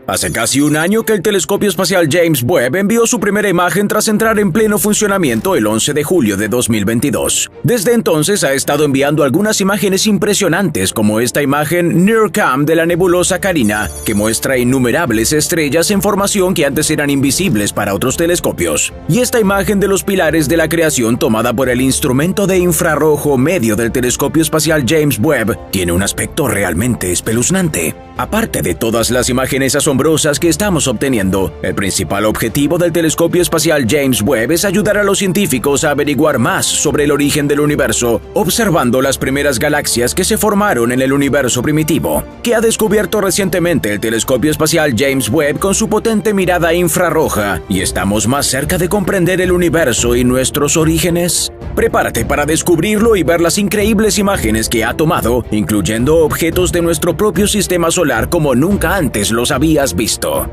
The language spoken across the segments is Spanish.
Hace casi un año que el telescopio espacial James Webb envió su primera imagen tras entrar en pleno funcionamiento el 11 de julio de 2022. Desde entonces ha estado enviando algunas imágenes impresionantes como esta imagen NIRCam de la nebulosa Carina, que muestra innumerables estrellas en formación que antes eran invisibles para otros telescopios, y esta imagen de los pilares de la creación tomada por el instrumento de infrarrojo medio del telescopio espacial James Webb tiene un aspecto realmente espeluznante. Aparte de todas las imágenes asombrosas que estamos obteniendo, el principal objetivo del telescopio espacial James Webb es ayudar a los científicos a averiguar más sobre el origen del universo, observando las primeras galaxias que se formaron en el universo primitivo, que ha descubierto recientemente el telescopio espacial James Webb con su potente mirada infrarroja, y estamos más cerca de comprender el universo y nuestros orígenes. Prepárate para descubrirlo y ver las increíbles imágenes que ha tomado, incluyendo objetos de nuestro propio sistema solar como nunca antes los habías visto.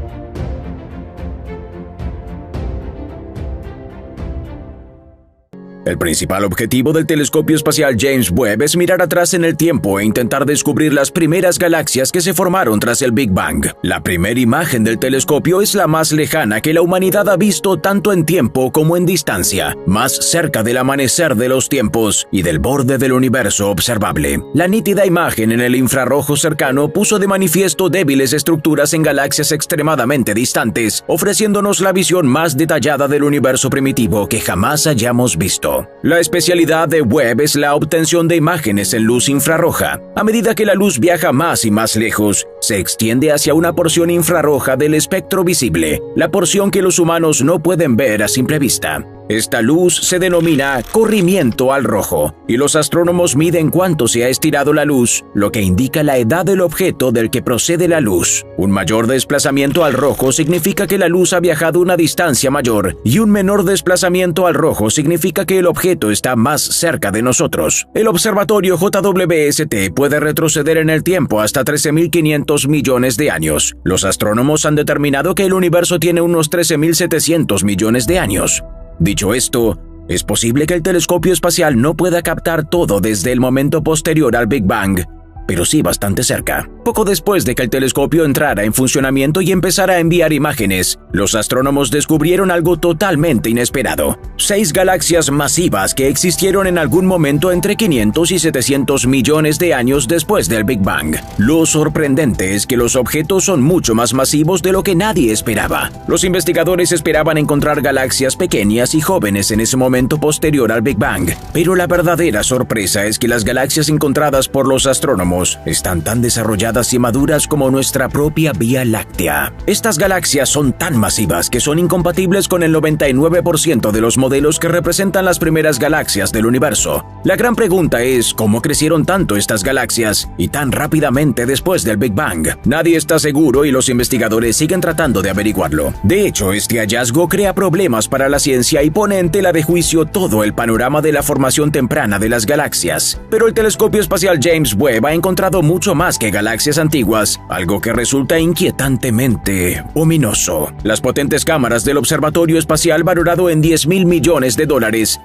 El principal objetivo del telescopio espacial James Webb es mirar atrás en el tiempo e intentar descubrir las primeras galaxias que se formaron tras el Big Bang. La primera imagen del telescopio es la más lejana que la humanidad ha visto tanto en tiempo como en distancia, más cerca del amanecer de los tiempos y del borde del universo observable. La nítida imagen en el infrarrojo cercano puso de manifiesto débiles estructuras en galaxias extremadamente distantes, ofreciéndonos la visión más detallada del universo primitivo que jamás hayamos visto. La especialidad de Webb es la obtención de imágenes en luz infrarroja. A medida que la luz viaja más y más lejos, se extiende hacia una porción infrarroja del espectro visible, la porción que los humanos no pueden ver a simple vista. Esta luz se denomina corrimiento al rojo, y los astrónomos miden cuánto se ha estirado la luz, lo que indica la edad del objeto del que procede la luz. Un mayor desplazamiento al rojo significa que la luz ha viajado una distancia mayor, y un menor desplazamiento al rojo significa que el objeto está más cerca de nosotros. El observatorio JWST puede retroceder en el tiempo hasta 13.500 millones de años. Los astrónomos han determinado que el universo tiene unos 13.700 millones de años. Dicho esto, es posible que el telescopio espacial no pueda captar todo desde el momento posterior al Big Bang, pero sí bastante cerca. Poco después de que el telescopio entrara en funcionamiento y empezara a enviar imágenes, los astrónomos descubrieron algo totalmente inesperado: 6 galaxias masivas que existieron en algún momento entre 500 y 700 millones de años después del Big Bang. Lo sorprendente es que los objetos son mucho más masivos de lo que nadie esperaba. Los investigadores esperaban encontrar galaxias pequeñas y jóvenes en ese momento posterior al Big Bang, pero la verdadera sorpresa es que las galaxias encontradas por los astrónomos están tan desarrolladas y maduras como nuestra propia Vía Láctea. Estas galaxias son tan masivas que son incompatibles con el 99% de los modelos que representan las primeras galaxias del universo. La gran pregunta es, ¿cómo crecieron tanto estas galaxias y tan rápidamente después del Big Bang? Nadie está seguro y los investigadores siguen tratando de averiguarlo. De hecho, este hallazgo crea problemas para la ciencia y pone en tela de juicio todo el panorama de la formación temprana de las galaxias. Pero el telescopio espacial James Webb ha encontrado mucho más que galaxias antiguas, algo que resulta inquietantemente ominoso. Las potentes cámaras del observatorio espacial, valorado en $10.000 millones,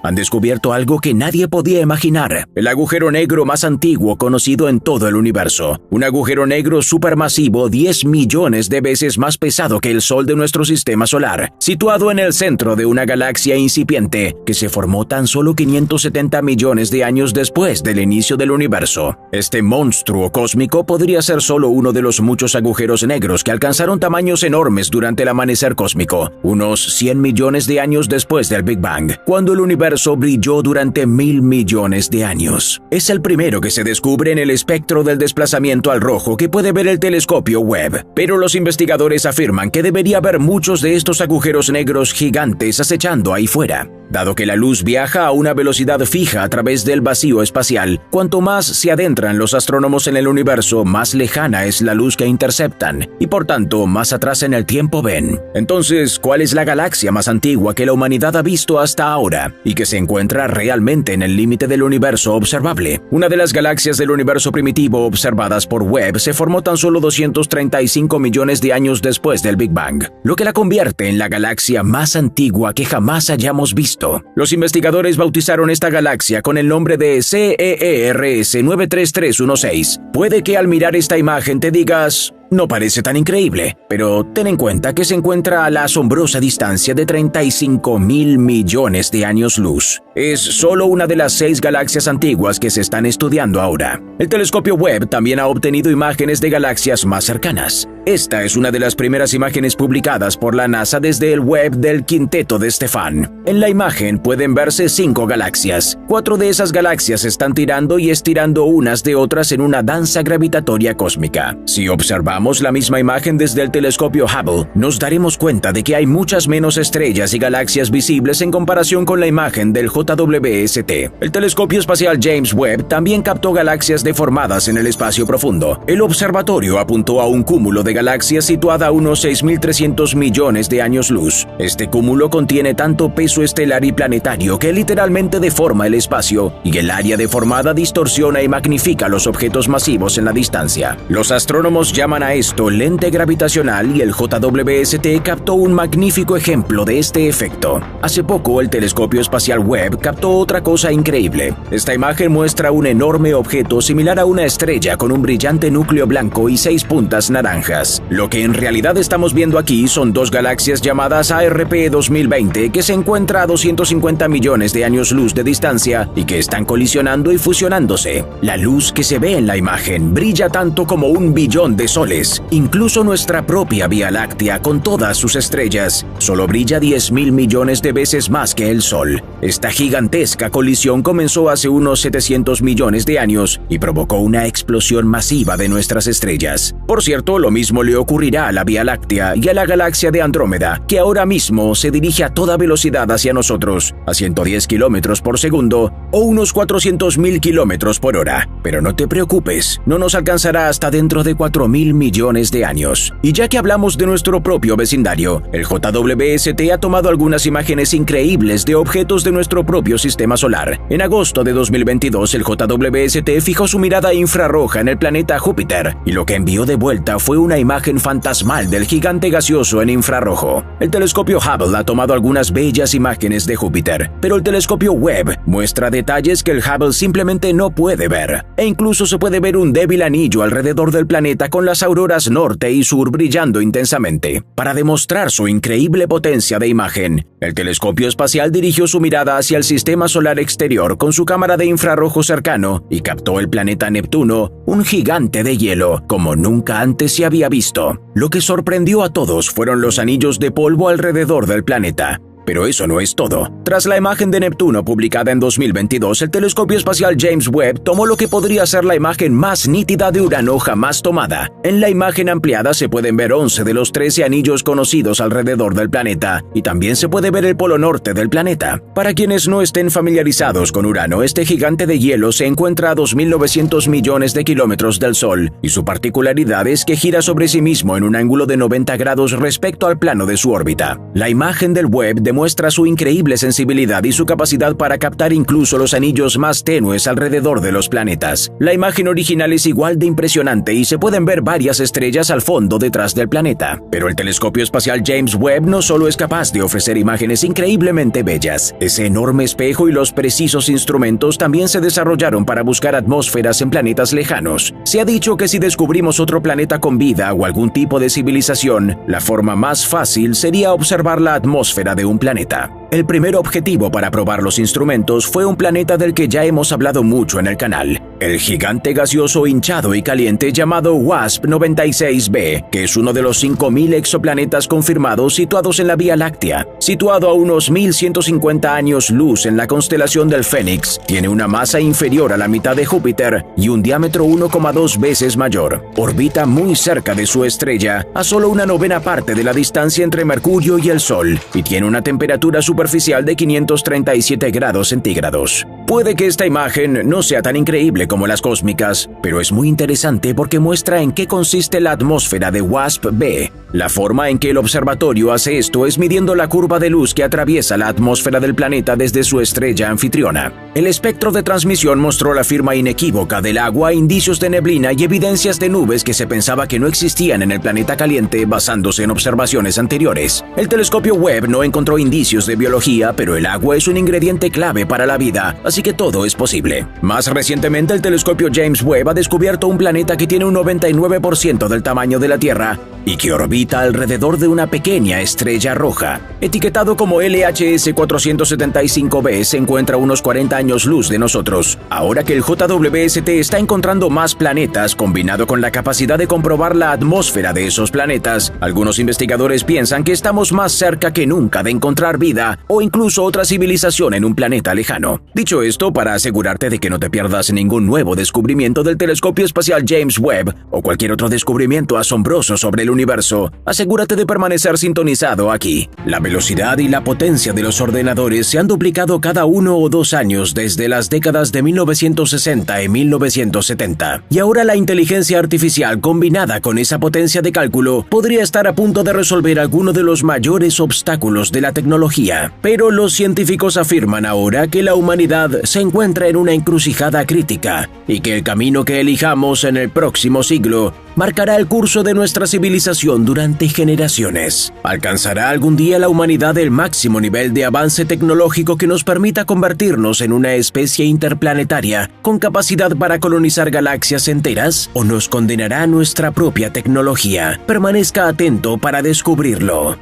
han descubierto algo que nadie podía imaginar: el agujero negro más antiguo conocido en todo el universo. Un agujero negro supermasivo 10 millones de veces más pesado que el Sol de nuestro sistema solar, situado en el centro de una galaxia incipiente que se formó tan solo 570 millones de años después del inicio del universo. Este monstruo cósmico podría ser solo uno de los muchos agujeros negros que alcanzaron tamaños enormes durante el amanecer cósmico, unos 100 millones de años después del Big Bang, cuando el universo brilló durante 1.000 millones de años. Es el primero que se descubre en el espectro del desplazamiento al rojo que puede ver el telescopio Webb, pero los investigadores afirman que debería haber muchos de estos agujeros negros gigantes acechando ahí fuera. Dado que la luz viaja a una velocidad fija a través del vacío espacial, cuanto más se adentran los astrónomos en el universo, más lejana es la luz que interceptan, y por tanto más atrás en el tiempo ven. Entonces, ¿cuál es la galaxia más antigua que la humanidad ha visto hasta ahora y que se encuentra realmente en el límite del universo observable? Una de las galaxias del universo primitivo observadas por Webb se formó tan solo 235 millones de años después del Big Bang, lo que la convierte en la galaxia más antigua que jamás hayamos visto. Los investigadores bautizaron esta galaxia con el nombre de CEERS 93316. Puede que al mirar esta imagen te digas: No parece tan increíble, pero ten en cuenta que se encuentra a la asombrosa distancia de 35.000 millones de años luz. Es solo una de las 6 galaxias antiguas que se están estudiando ahora. El telescopio Webb también ha obtenido imágenes de galaxias más cercanas. Esta es una de las primeras imágenes publicadas por la NASA desde el Webb del Quinteto de Stefan. En la imagen pueden verse 5 galaxias. 4 de esas galaxias están tirando y estirando unas de otras en una danza gravitatoria cósmica. Si observamos la misma imagen desde el telescopio Hubble, nos daremos cuenta de que hay muchas menos estrellas y galaxias visibles en comparación con la imagen del JWST. El telescopio espacial James Webb también captó galaxias deformadas en el espacio profundo. El observatorio apuntó a un cúmulo de galaxias situada a unos 6.300 millones de años luz. Este cúmulo contiene tanto peso estelar y planetario que literalmente deforma el espacio, y el área deformada distorsiona y magnifica los objetos masivos en la distancia. Los astrónomos llaman a esto lente gravitacional y el JWST captó un magnífico ejemplo de este efecto. Hace poco el telescopio espacial Webb captó otra cosa increíble. Esta imagen muestra un enorme objeto similar a una estrella con un brillante núcleo blanco y 6 puntas naranjas. Lo que en realidad estamos viendo aquí son 2 galaxias llamadas ARP 2020 que se encuentran a 250 millones de años luz de distancia y que están colisionando y fusionándose. La luz que se ve en la imagen brilla tanto como 1 billón de soles. Incluso nuestra propia Vía Láctea, con todas sus estrellas, solo brilla 10.000 millones de veces más que el Sol. Esta gigantesca colisión comenzó hace unos 700 millones de años y provocó una explosión masiva de nuestras estrellas. Por cierto, lo mismo le ocurrirá a la Vía Láctea y a la galaxia de Andrómeda, que ahora mismo se dirige a toda velocidad hacia nosotros, a 110 kilómetros por segundo o unos 400.000 kilómetros por hora. Pero no te preocupes, no nos alcanzará hasta dentro de 4.000 millones de años. Y ya que hablamos de nuestro propio vecindario, el JWST ha tomado algunas imágenes increíbles de objetos de nuestro propio sistema solar. En agosto de 2022, el JWST fijó su mirada infrarroja en el planeta Júpiter, y lo que envió de vuelta fue una imagen fantasmal del gigante gaseoso en infrarrojo. El telescopio Hubble ha tomado algunas bellas imágenes de Júpiter, pero el telescopio Webb muestra detalles que el Hubble simplemente no puede ver. E incluso se puede ver un débil anillo alrededor del planeta con las auroras norte y sur brillando intensamente. Para demostrar su increíble potencia de imagen, el telescopio espacial dirigió su mirada hacia el sistema solar exterior con su cámara de infrarrojo cercano y captó el planeta Neptuno, un gigante de hielo, como nunca antes se había visto. Lo que sorprendió a todos fueron los anillos de polvo alrededor del planeta. Pero eso no es todo. Tras la imagen de Neptuno publicada en 2022, el telescopio espacial James Webb tomó lo que podría ser la imagen más nítida de Urano jamás tomada. En la imagen ampliada se pueden ver 11 de los 13 anillos conocidos alrededor del planeta, y también se puede ver el polo norte del planeta. Para quienes no estén familiarizados con Urano, este gigante de hielo se encuentra a 2.900 millones de kilómetros del Sol, y su particularidad es que gira sobre sí mismo en un ángulo de 90 grados respecto al plano de su órbita. La imagen del Webb demuestra su increíble sensibilidad y su capacidad para captar incluso los anillos más tenues alrededor de los planetas. La imagen original es igual de impresionante y se pueden ver varias estrellas al fondo detrás del planeta. Pero el telescopio espacial James Webb no solo es capaz de ofrecer imágenes increíblemente bellas. Ese enorme espejo y los precisos instrumentos también se desarrollaron para buscar atmósferas en planetas lejanos. Se ha dicho que si descubrimos otro planeta con vida o algún tipo de civilización, la forma más fácil sería observar la atmósfera de un planeta. El primer objetivo para probar los instrumentos fue un planeta del que ya hemos hablado mucho en el canal, el gigante gaseoso hinchado y caliente llamado WASP-96b, que es uno de los 5.000 exoplanetas confirmados situados en la Vía Láctea. Situado a unos 1.150 años luz en la constelación del Fénix, tiene una masa inferior a la mitad de Júpiter y un diámetro 1,2 veces mayor. Orbita muy cerca de su estrella, a solo una novena parte de la distancia entre Mercurio y el Sol, y tiene una temperatura superficial de 537 grados centígrados. Puede que esta imagen no sea tan increíble como las cósmicas, pero es muy interesante porque muestra en qué consiste la atmósfera de WASP-B. La forma en que el observatorio hace esto es midiendo la curva de luz que atraviesa la atmósfera del planeta desde su estrella anfitriona. El espectro de transmisión mostró la firma inequívoca del agua, indicios de neblina y evidencias de nubes que se pensaba que no existían en el planeta caliente basándose en observaciones anteriores. El telescopio Webb no encontró indicios de biología, pero el agua es un ingrediente clave para la vida, así que todo es posible. Más recientemente, del telescopio James Webb ha descubierto un planeta que tiene un 99% del tamaño de la Tierra y que orbita alrededor de una pequeña estrella roja. Etiquetado como LHS 475b, se encuentra a unos 40 años luz de nosotros. Ahora que el JWST está encontrando más planetas, combinado con la capacidad de comprobar la atmósfera de esos planetas, algunos investigadores piensan que estamos más cerca que nunca de encontrar vida o incluso otra civilización en un planeta lejano. Dicho esto, para asegurarte de que no te pierdas ningún nuevo descubrimiento del telescopio espacial James Webb o cualquier otro descubrimiento asombroso sobre el universo, asegúrate de permanecer sintonizado aquí. La velocidad y la potencia de los ordenadores se han duplicado cada 1 o 2 años desde las décadas de 1960 y 1970. Y ahora la inteligencia artificial combinada con esa potencia de cálculo podría estar a punto de resolver alguno de los mayores obstáculos de la tecnología. Pero los científicos afirman ahora que la humanidad se encuentra en una encrucijada crítica y que el camino que elijamos en el próximo siglo marcará el curso de nuestra civilización durante generaciones. ¿Alcanzará algún día la humanidad el máximo nivel de avance tecnológico que nos permita convertirnos en una especie interplanetaria con capacidad para colonizar galaxias enteras? ¿O nos condenará nuestra propia tecnología? Permanezca atento para descubrirlo.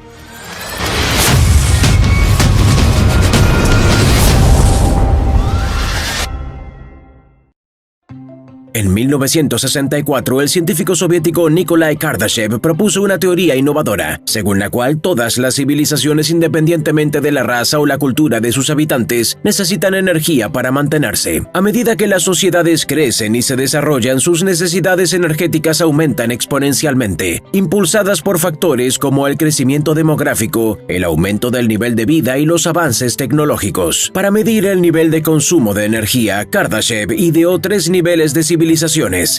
En 1964, el científico soviético Nikolai Kardashev propuso una teoría innovadora, según la cual todas las civilizaciones, independientemente de la raza o la cultura de sus habitantes, necesitan energía para mantenerse. A medida que las sociedades crecen y se desarrollan, sus necesidades energéticas aumentan exponencialmente, impulsadas por factores como el crecimiento demográfico, el aumento del nivel de vida y los avances tecnológicos. Para medir el nivel de consumo de energía, Kardashev ideó 3 niveles de civilizaciones,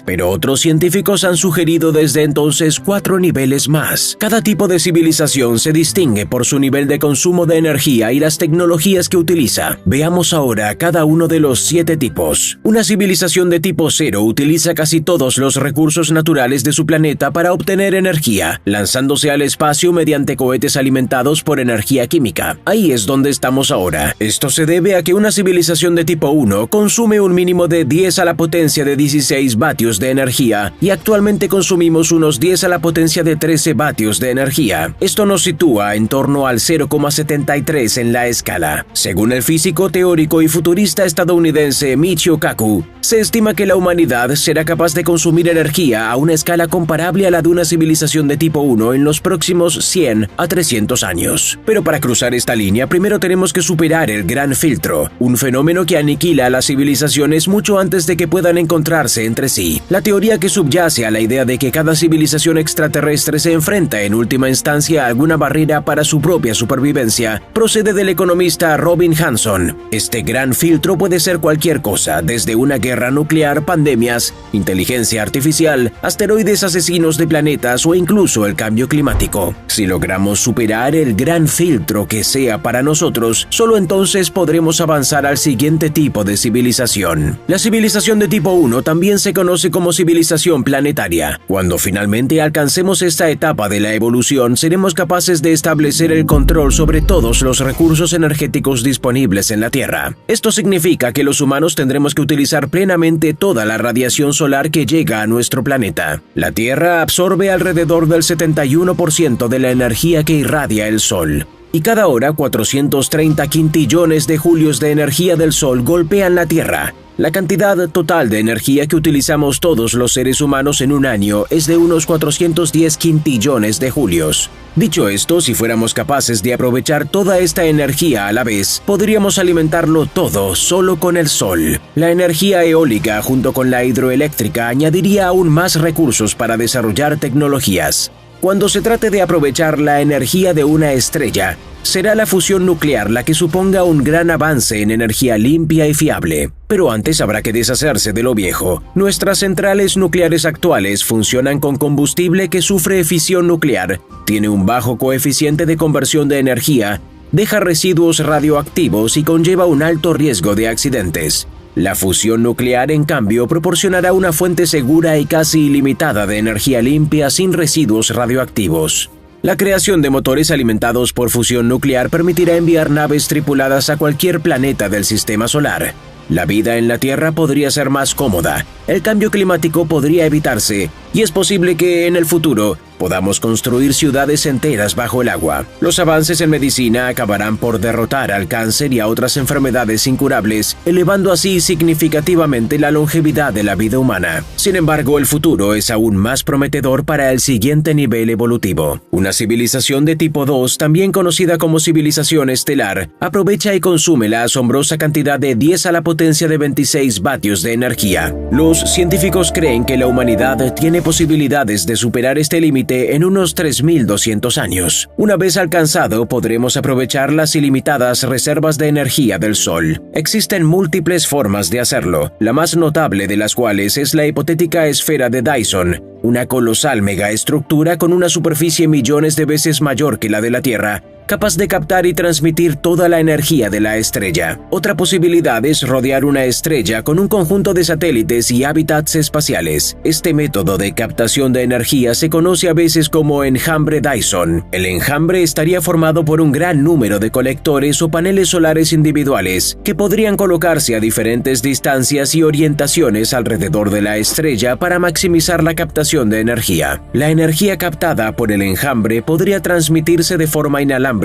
pero otros científicos han sugerido desde entonces 4 niveles más. Cada tipo de civilización se distingue por su nivel de consumo de energía y las tecnologías que utiliza. Veamos ahora cada uno de los 7 tipos. Una civilización de tipo 0 utiliza casi todos los recursos naturales de su planeta para obtener energía, lanzándose al espacio mediante cohetes alimentados por energía química. Ahí es donde estamos ahora. Esto se debe a que una civilización de tipo 1 consume un mínimo de 10 a la potencia de 16 vatios de energía y actualmente consumimos unos 10 a la potencia de 13 vatios de energía. Esto nos sitúa en torno al 0,73 en la escala. Según el físico teórico y futurista estadounidense Michio Kaku, se estima que la humanidad será capaz de consumir energía a una escala comparable a la de una civilización de tipo 1 en los próximos 100 a 300 años. Pero para cruzar esta línea, primero tenemos que superar el gran filtro, un fenómeno que aniquila a las civilizaciones mucho antes de que puedan encontrarse entre sí. La teoría que subyace a la idea de que cada civilización extraterrestre se enfrenta en última instancia a alguna barrera para su propia supervivencia procede del economista Robin Hanson. Este gran filtro puede ser cualquier cosa, desde una guerra nuclear, pandemias, inteligencia artificial, asteroides asesinos de planetas o incluso el cambio climático. Si logramos superar el gran filtro que sea para nosotros, solo entonces podremos avanzar al siguiente tipo de civilización. La civilización de tipo 1 también se conoce como civilización planetaria. Cuando finalmente alcancemos esta etapa de la evolución, seremos capaces de establecer el control sobre todos los recursos energéticos disponibles en la Tierra. Esto significa que los humanos tendremos que utilizar plenamente toda la radiación solar que llega a nuestro planeta. La Tierra absorbe alrededor del 71% de la energía que irradia el Sol. Y cada hora 430 quintillones de julios de energía del Sol golpean la Tierra. La cantidad total de energía que utilizamos todos los seres humanos en un año es de unos 410 quintillones de julios. Dicho esto, si fuéramos capaces de aprovechar toda esta energía a la vez, podríamos alimentarlo todo solo con el sol. La energía eólica junto con la hidroeléctrica añadiría aún más recursos para desarrollar tecnologías. Cuando se trate de aprovechar la energía de una estrella, será la fusión nuclear la que suponga un gran avance en energía limpia y fiable. Pero antes habrá que deshacerse de lo viejo. Nuestras centrales nucleares actuales funcionan con combustible que sufre fisión nuclear, tiene un bajo coeficiente de conversión de energía, deja residuos radioactivos y conlleva un alto riesgo de accidentes. La fusión nuclear, en cambio, proporcionará una fuente segura y casi ilimitada de energía limpia sin residuos radioactivos. La creación de motores alimentados por fusión nuclear permitirá enviar naves tripuladas a cualquier planeta del sistema solar. la vida en la Tierra podría ser más cómoda, el cambio climático podría evitarse y es posible que en el futuro podamos construir ciudades enteras bajo el agua. Los avances en medicina acabarán por derrotar al cáncer y a otras enfermedades incurables, elevando así significativamente la longevidad de la vida humana. Sin embargo, el futuro es aún más prometedor para el siguiente nivel evolutivo. Una civilización de tipo 2, también conocida como civilización estelar, aprovecha y consume la asombrosa cantidad de 10 a la potencia de 26 vatios de energía. Los científicos creen que la humanidad tiene posibilidades de superar este límite en unos 3.200 años. Una vez alcanzado, podremos aprovechar las ilimitadas reservas de energía del Sol. Existen múltiples formas de hacerlo, la más notable de las cuales es la hipotética esfera de Dyson, una colosal megaestructura con una superficie millones de veces mayor que la de la Tierra, capaz de captar y transmitir toda la energía de la estrella. Otra posibilidad es rodear una estrella con un conjunto de satélites y hábitats espaciales. Este método de captación de energía se conoce a veces como enjambre Dyson. El enjambre estaría formado por un gran número de colectores o paneles solares individuales que podrían colocarse a diferentes distancias y orientaciones alrededor de la estrella para maximizar la captación de energía. La energía captada por el enjambre podría transmitirse de forma inalámbrica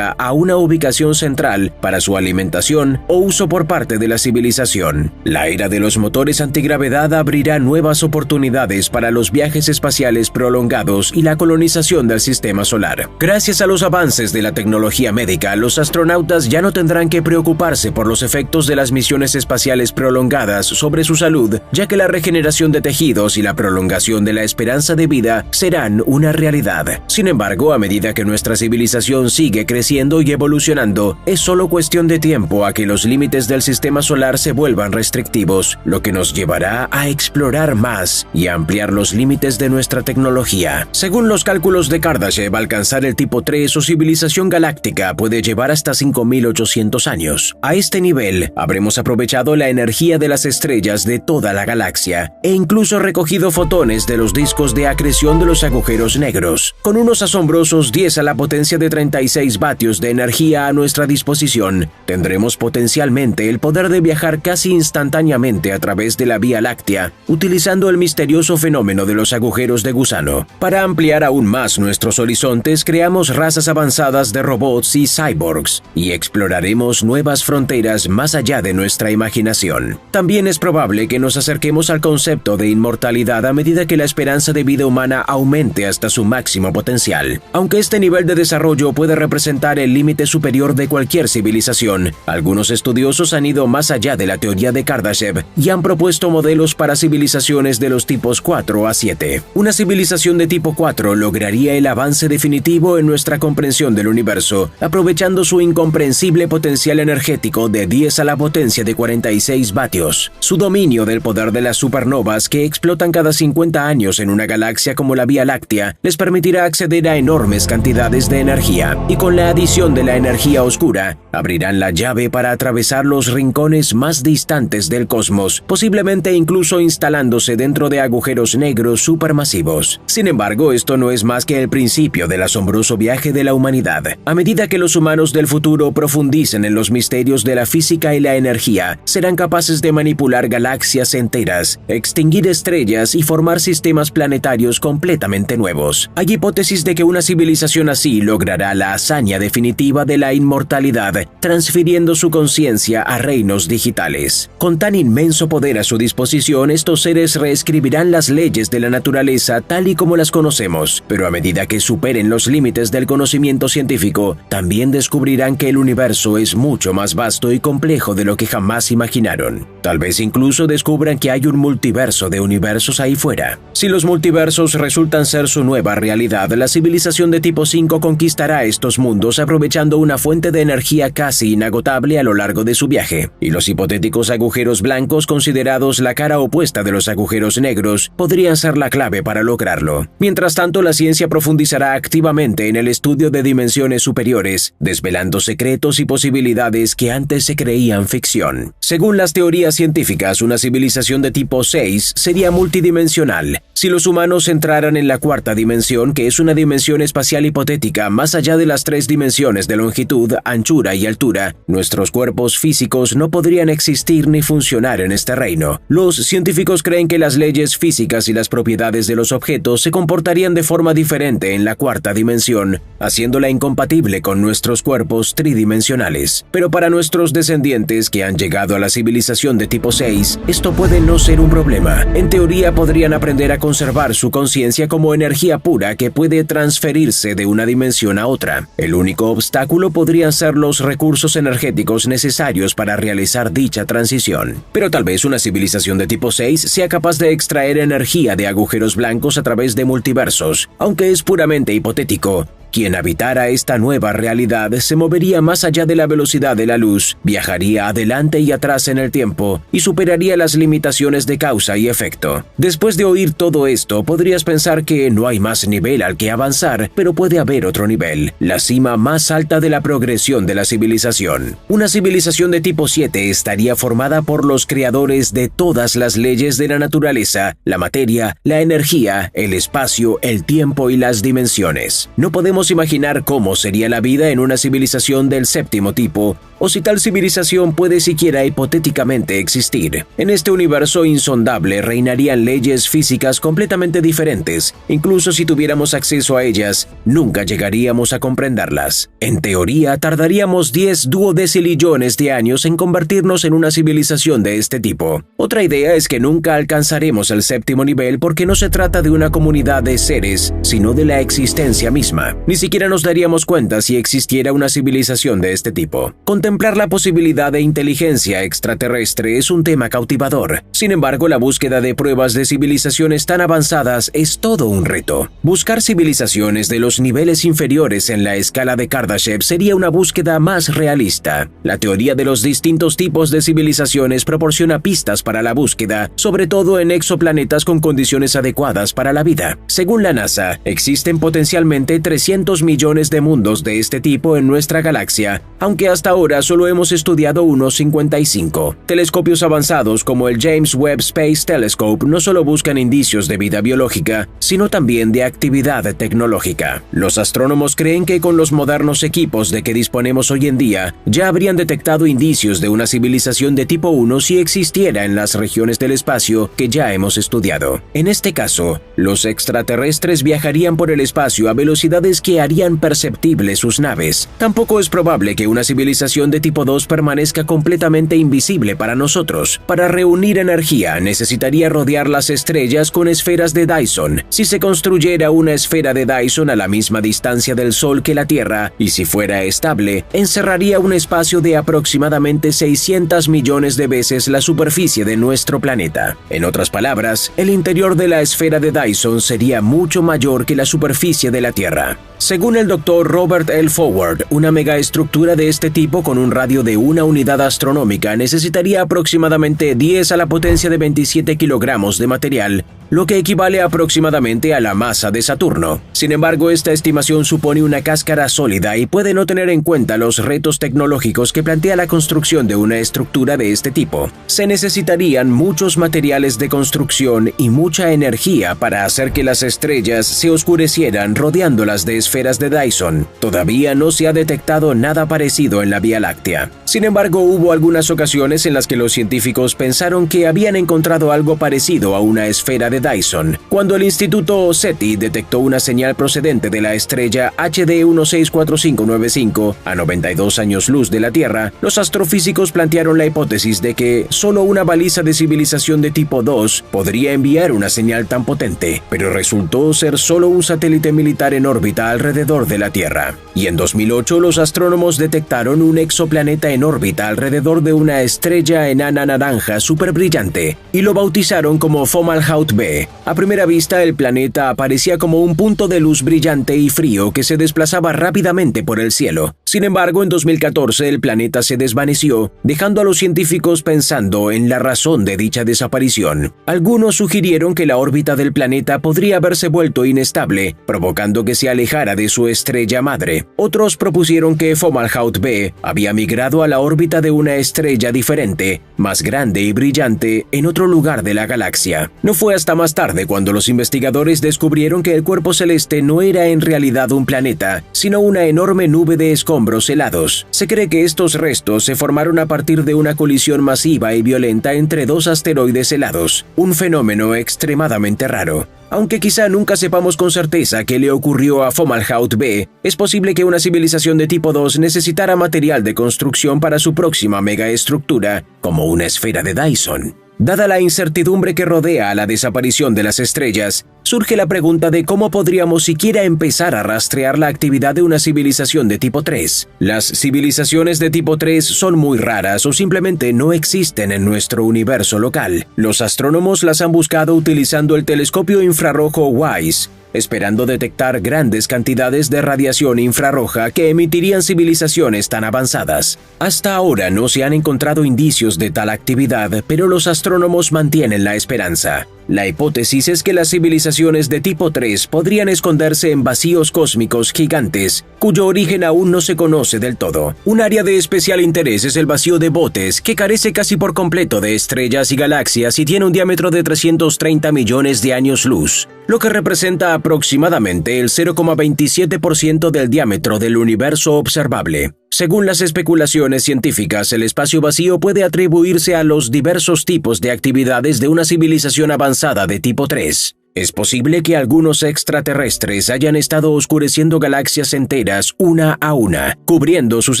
a una ubicación central para su alimentación o uso por parte de la civilización. La era de los motores antigravedad abrirá nuevas oportunidades para los viajes espaciales prolongados y la colonización del sistema solar. Gracias a los avances de la tecnología médica, los astronautas ya no tendrán que preocuparse por los efectos de las misiones espaciales prolongadas sobre su salud, ya que la regeneración de tejidos y la prolongación de la esperanza de vida serán una realidad. Sin embargo, a medida que nuestra civilización sigue creciendo y evolucionando, es solo cuestión de tiempo a que los límites del sistema solar se vuelvan restrictivos, lo que nos llevará a explorar más y a ampliar los límites de nuestra tecnología. Según los cálculos de Kardashev, alcanzar el tipo 3 o civilización galáctica puede llevar hasta 5.800 años. A este nivel, habremos aprovechado la energía de las estrellas de toda la galaxia e incluso recogido fotones de los discos de acreción de los agujeros negros. Con unos asombrosos 10 a la potencia de 36 vatios de energía a nuestra disposición, tendremos potencialmente el poder de viajar casi instantáneamente a través de la Vía Láctea, utilizando el misterioso fenómeno de los agujeros de gusano. Para ampliar aún más nuestros horizontes, creamos razas avanzadas de robots y cyborgs, y exploraremos nuevas fronteras más allá de nuestra imaginación. También es probable que nos acerquemos al concepto de inmortalidad a medida que la esperanza de vida humana aumente hasta su máximo potencial. Aunque este nivel de desarrollo puede representar el límite superior de cualquier civilización, algunos estudiosos han ido más allá de la teoría de Kardashev y han propuesto modelos para civilizaciones de los tipos 4 a 7. Una civilización de tipo 4 lograría el avance definitivo en nuestra comprensión del universo, aprovechando su incomprensible potencial energético de 10 a la potencia de 46 vatios. Su dominio del poder de las supernovas que explotan cada 50 años en una galaxia como la Vía Láctea les permitirá acceder a enormes cantidades de energía, y con la adición de la energía oscura, abrirán la llave para atravesar los rincones más distantes del cosmos, posiblemente incluso instalándose dentro de agujeros negros supermasivos. Sin embargo, esto no es más que el principio del asombroso viaje de la humanidad. A medida que los humanos del futuro profundicen en los misterios de la física y la energía, serán capaces de manipular galaxias enteras, extinguir estrellas y formar sistemas planetarios completamente nuevos. Hay hipótesis de que una civilización así logrará la hazaña definitiva de la inmortalidad, transfiriendo su conciencia a reinos digitales. Con tan inmenso poder a su disposición, estos seres reescribirán las leyes de la naturaleza tal y como las conocemos, pero a medida que superen los límites del conocimiento científico, también descubrirán que el universo es mucho más vasto y complejo de lo que jamás imaginaron. Tal vez incluso descubran que hay un multiverso de universos ahí fuera. Si los multiversos resultan ser su nueva realidad, la civilización de tipo 5 conquistará estos mundos aprovechando una fuente de energía casi inagotable a lo largo de su viaje, y los hipotéticos agujeros blancos, considerados la cara opuesta de los agujeros negros, podrían ser la clave para lograrlo. Mientras tanto, la ciencia profundizará activamente en el estudio de dimensiones superiores, desvelando secretos y posibilidades que antes se creían ficción. Según las teorías científicas, una civilización de tipo 6 sería multidimensional. Si los humanos entraran en la cuarta dimensión, que es una dimensión espacial hipotética más allá de las tres dimensiones de longitud, anchura y altura, nuestros cuerpos físicos no podrían existir ni funcionar en este reino. Los científicos creen que las leyes físicas y las propiedades de los objetos se comportarían de forma diferente en la cuarta dimensión, haciéndola incompatible con nuestros cuerpos tridimensionales. Pero para nuestros descendientes que han llegado a la civilización de tipo 6, esto puede no ser un problema. En teoría podrían aprender a conservar su conciencia como energía pura que puede transferirse de una dimensión a otra. El único obstáculo podrían ser los recursos energéticos necesarios para realizar dicha transición. Pero tal vez una civilización de tipo 6 sea capaz de extraer energía de agujeros blancos a través de multiversos, aunque es puramente hipotético. Quien habitara esta nueva realidad se movería más allá de la velocidad de la luz, viajaría adelante y atrás en el tiempo y superaría las limitaciones de causa y efecto. Después de oír todo esto, podrías pensar que no hay más nivel al que avanzar, pero puede haber otro nivel, la cima más alta de la progresión de la civilización. Una civilización de tipo 7 estaría formada por los creadores de todas las leyes de la naturaleza, la materia, la energía, el espacio, el tiempo y las dimensiones. No podemos imaginar cómo sería la vida en una civilización del séptimo tipo, o si tal civilización puede siquiera hipotéticamente existir. En este universo insondable reinarían leyes físicas completamente diferentes. Incluso si tuviéramos acceso a ellas, nunca llegaríamos a comprenderlas. En teoría, tardaríamos 10 duodecilillones de años en convertirnos en una civilización de este tipo. Otra idea es que nunca alcanzaremos el séptimo nivel porque no se trata de una comunidad de seres, sino de la existencia misma. Ni siquiera nos daríamos cuenta si existiera una civilización de este tipo. Contemplar la posibilidad de inteligencia extraterrestre es un tema cautivador. Sin embargo, la búsqueda de pruebas de civilizaciones tan avanzadas es todo un reto. Buscar civilizaciones de los niveles inferiores en la escala de Kardashev sería una búsqueda más realista. La teoría de los distintos tipos de civilizaciones proporciona pistas para la búsqueda, sobre todo en exoplanetas con condiciones adecuadas para la vida. Según la NASA, existen potencialmente 300 millones de mundos de este tipo en nuestra galaxia, aunque hasta ahora solo hemos estudiado unos 55. Telescopios avanzados como el James Webb Space Telescope no solo buscan indicios de vida biológica, sino también de actividad tecnológica. Los astrónomos creen que con los modernos equipos de que disponemos hoy en día, ya habrían detectado indicios de una civilización de tipo 1 si existiera en las regiones del espacio que ya hemos estudiado. En este caso, los extraterrestres viajarían por el espacio a velocidades que harían perceptibles sus naves. Tampoco es probable que una civilización de tipo 2 permanezca completamente invisible para nosotros. Para reunir energía necesitaría rodear las estrellas con esferas de Dyson. Si se construyera una esfera de Dyson a la misma distancia del Sol que la Tierra, y si fuera estable, encerraría un espacio de aproximadamente 600 millones de veces la superficie de nuestro planeta. En otras palabras, el interior de la esfera de Dyson sería mucho mayor que la superficie de la Tierra. Según el Dr. Robert L. Forward, una megaestructura de este tipo con un radio de una unidad astronómica necesitaría aproximadamente 10 a la potencia de 27 kilogramos de material, lo que equivale aproximadamente a la masa de Saturno. Sin embargo, esta estimación supone una cáscara sólida y puede no tener en cuenta los retos tecnológicos que plantea la construcción de una estructura de este tipo. Se necesitarían muchos materiales de construcción y mucha energía para hacer que las estrellas se oscurecieran rodeándolas de esferas de Dyson. Todavía no se ha detectado nada parecido en la Vía Láctea. Sin embargo, hubo algunas ocasiones en las que los científicos pensaron que habían encontrado algo parecido a una esfera de Dyson. Cuando el Instituto SETI detectó una señal procedente de la estrella HD 164595 a 92 años luz de la Tierra, los astrofísicos plantearon la hipótesis de que solo una baliza de civilización de tipo 2 podría enviar una señal tan potente, pero resultó ser solo un satélite militar en órbita alrededor de la Tierra. Y en 2008 los astrónomos detectaron un exoplaneta en órbita alrededor de una estrella enana naranja superbrillante y lo bautizaron como Fomalhaut B. A primera vista, el planeta aparecía como un punto de luz brillante y frío que se desplazaba rápidamente por el cielo. Sin embargo, en 2014 el planeta se desvaneció, dejando a los científicos pensando en la razón de dicha desaparición. Algunos sugirieron que la órbita del planeta podría haberse vuelto inestable, provocando que se alejara de su estrella madre. Otros propusieron que Fomalhaut B había migrado a la órbita de una estrella diferente, más grande y brillante, en otro lugar de la galaxia. No fue hasta más tarde cuando los investigadores descubrieron que el cuerpo celeste no era en realidad un planeta, sino una enorme nube de escombros helados. Se cree que estos restos se formaron a partir de una colisión masiva y violenta entre dos asteroides helados, un fenómeno extremadamente raro. Aunque quizá nunca sepamos con certeza qué le ocurrió a Fomalhaut B, es posible que una civilización de tipo 2 necesitara material de construcción para su próxima megaestructura, como una esfera de Dyson. Dada la incertidumbre que rodea a la desaparición de las estrellas, surge la pregunta de cómo podríamos siquiera empezar a rastrear la actividad de una civilización de tipo 3. Las civilizaciones de tipo 3 son muy raras o simplemente no existen en nuestro universo local. Los astrónomos las han buscado utilizando el telescopio infrarrojo WISE, esperando detectar grandes cantidades de radiación infrarroja que emitirían civilizaciones tan avanzadas. Hasta ahora no se han encontrado indicios de tal actividad, pero los astrónomos mantienen la esperanza. La hipótesis es que las civilizaciones de tipo 3 podrían esconderse en vacíos cósmicos gigantes, cuyo origen aún no se conoce del todo. Un área de especial interés es el vacío de Botes, que carece casi por completo de estrellas y galaxias y tiene un diámetro de 330 millones de años luz, lo que representa aproximadamente el 0,27% del diámetro del universo observable. Según las especulaciones científicas, el espacio vacío puede atribuirse a los diversos tipos de actividades de una civilización avanzada de tipo 3. Es posible que algunos extraterrestres hayan estado oscureciendo galaxias enteras una a una, cubriendo sus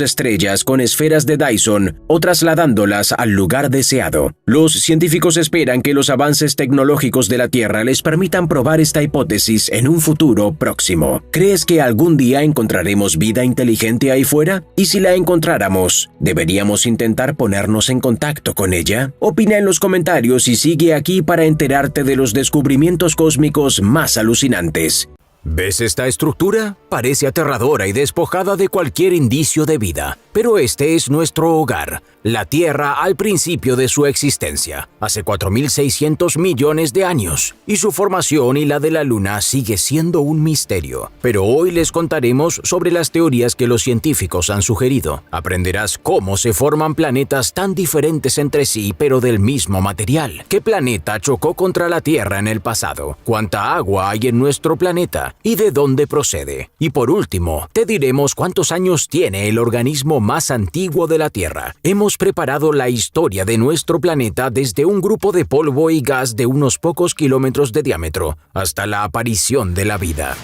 estrellas con esferas de Dyson o trasladándolas al lugar deseado. Los científicos esperan que los avances tecnológicos de la Tierra les permitan probar esta hipótesis en un futuro próximo. ¿Crees que algún día encontraremos vida inteligente ahí fuera? Y si la encontráramos, ¿deberíamos intentar ponernos en contacto con ella? Opina en los comentarios y sigue aquí para enterarte de los descubrimientos cósmicos más alucinantes. ¿Ves esta estructura? Parece aterradora y despojada de cualquier indicio de vida, pero este es nuestro hogar, la Tierra al principio de su existencia, hace 4.600 millones de años, y su formación y la de la Luna sigue siendo un misterio. Pero hoy les contaremos sobre las teorías que los científicos han sugerido. Aprenderás cómo se forman planetas tan diferentes entre sí pero del mismo material. ¿Qué planeta chocó contra la Tierra en el pasado? ¿Cuánta agua hay en nuestro planeta? ¿Y de dónde procede? Y por último, te diremos cuántos años tiene el organismo más antiguo de la Tierra. Hemos preparado la historia de nuestro planeta desde un grupo de polvo y gas de unos pocos kilómetros de diámetro hasta la aparición de la vida.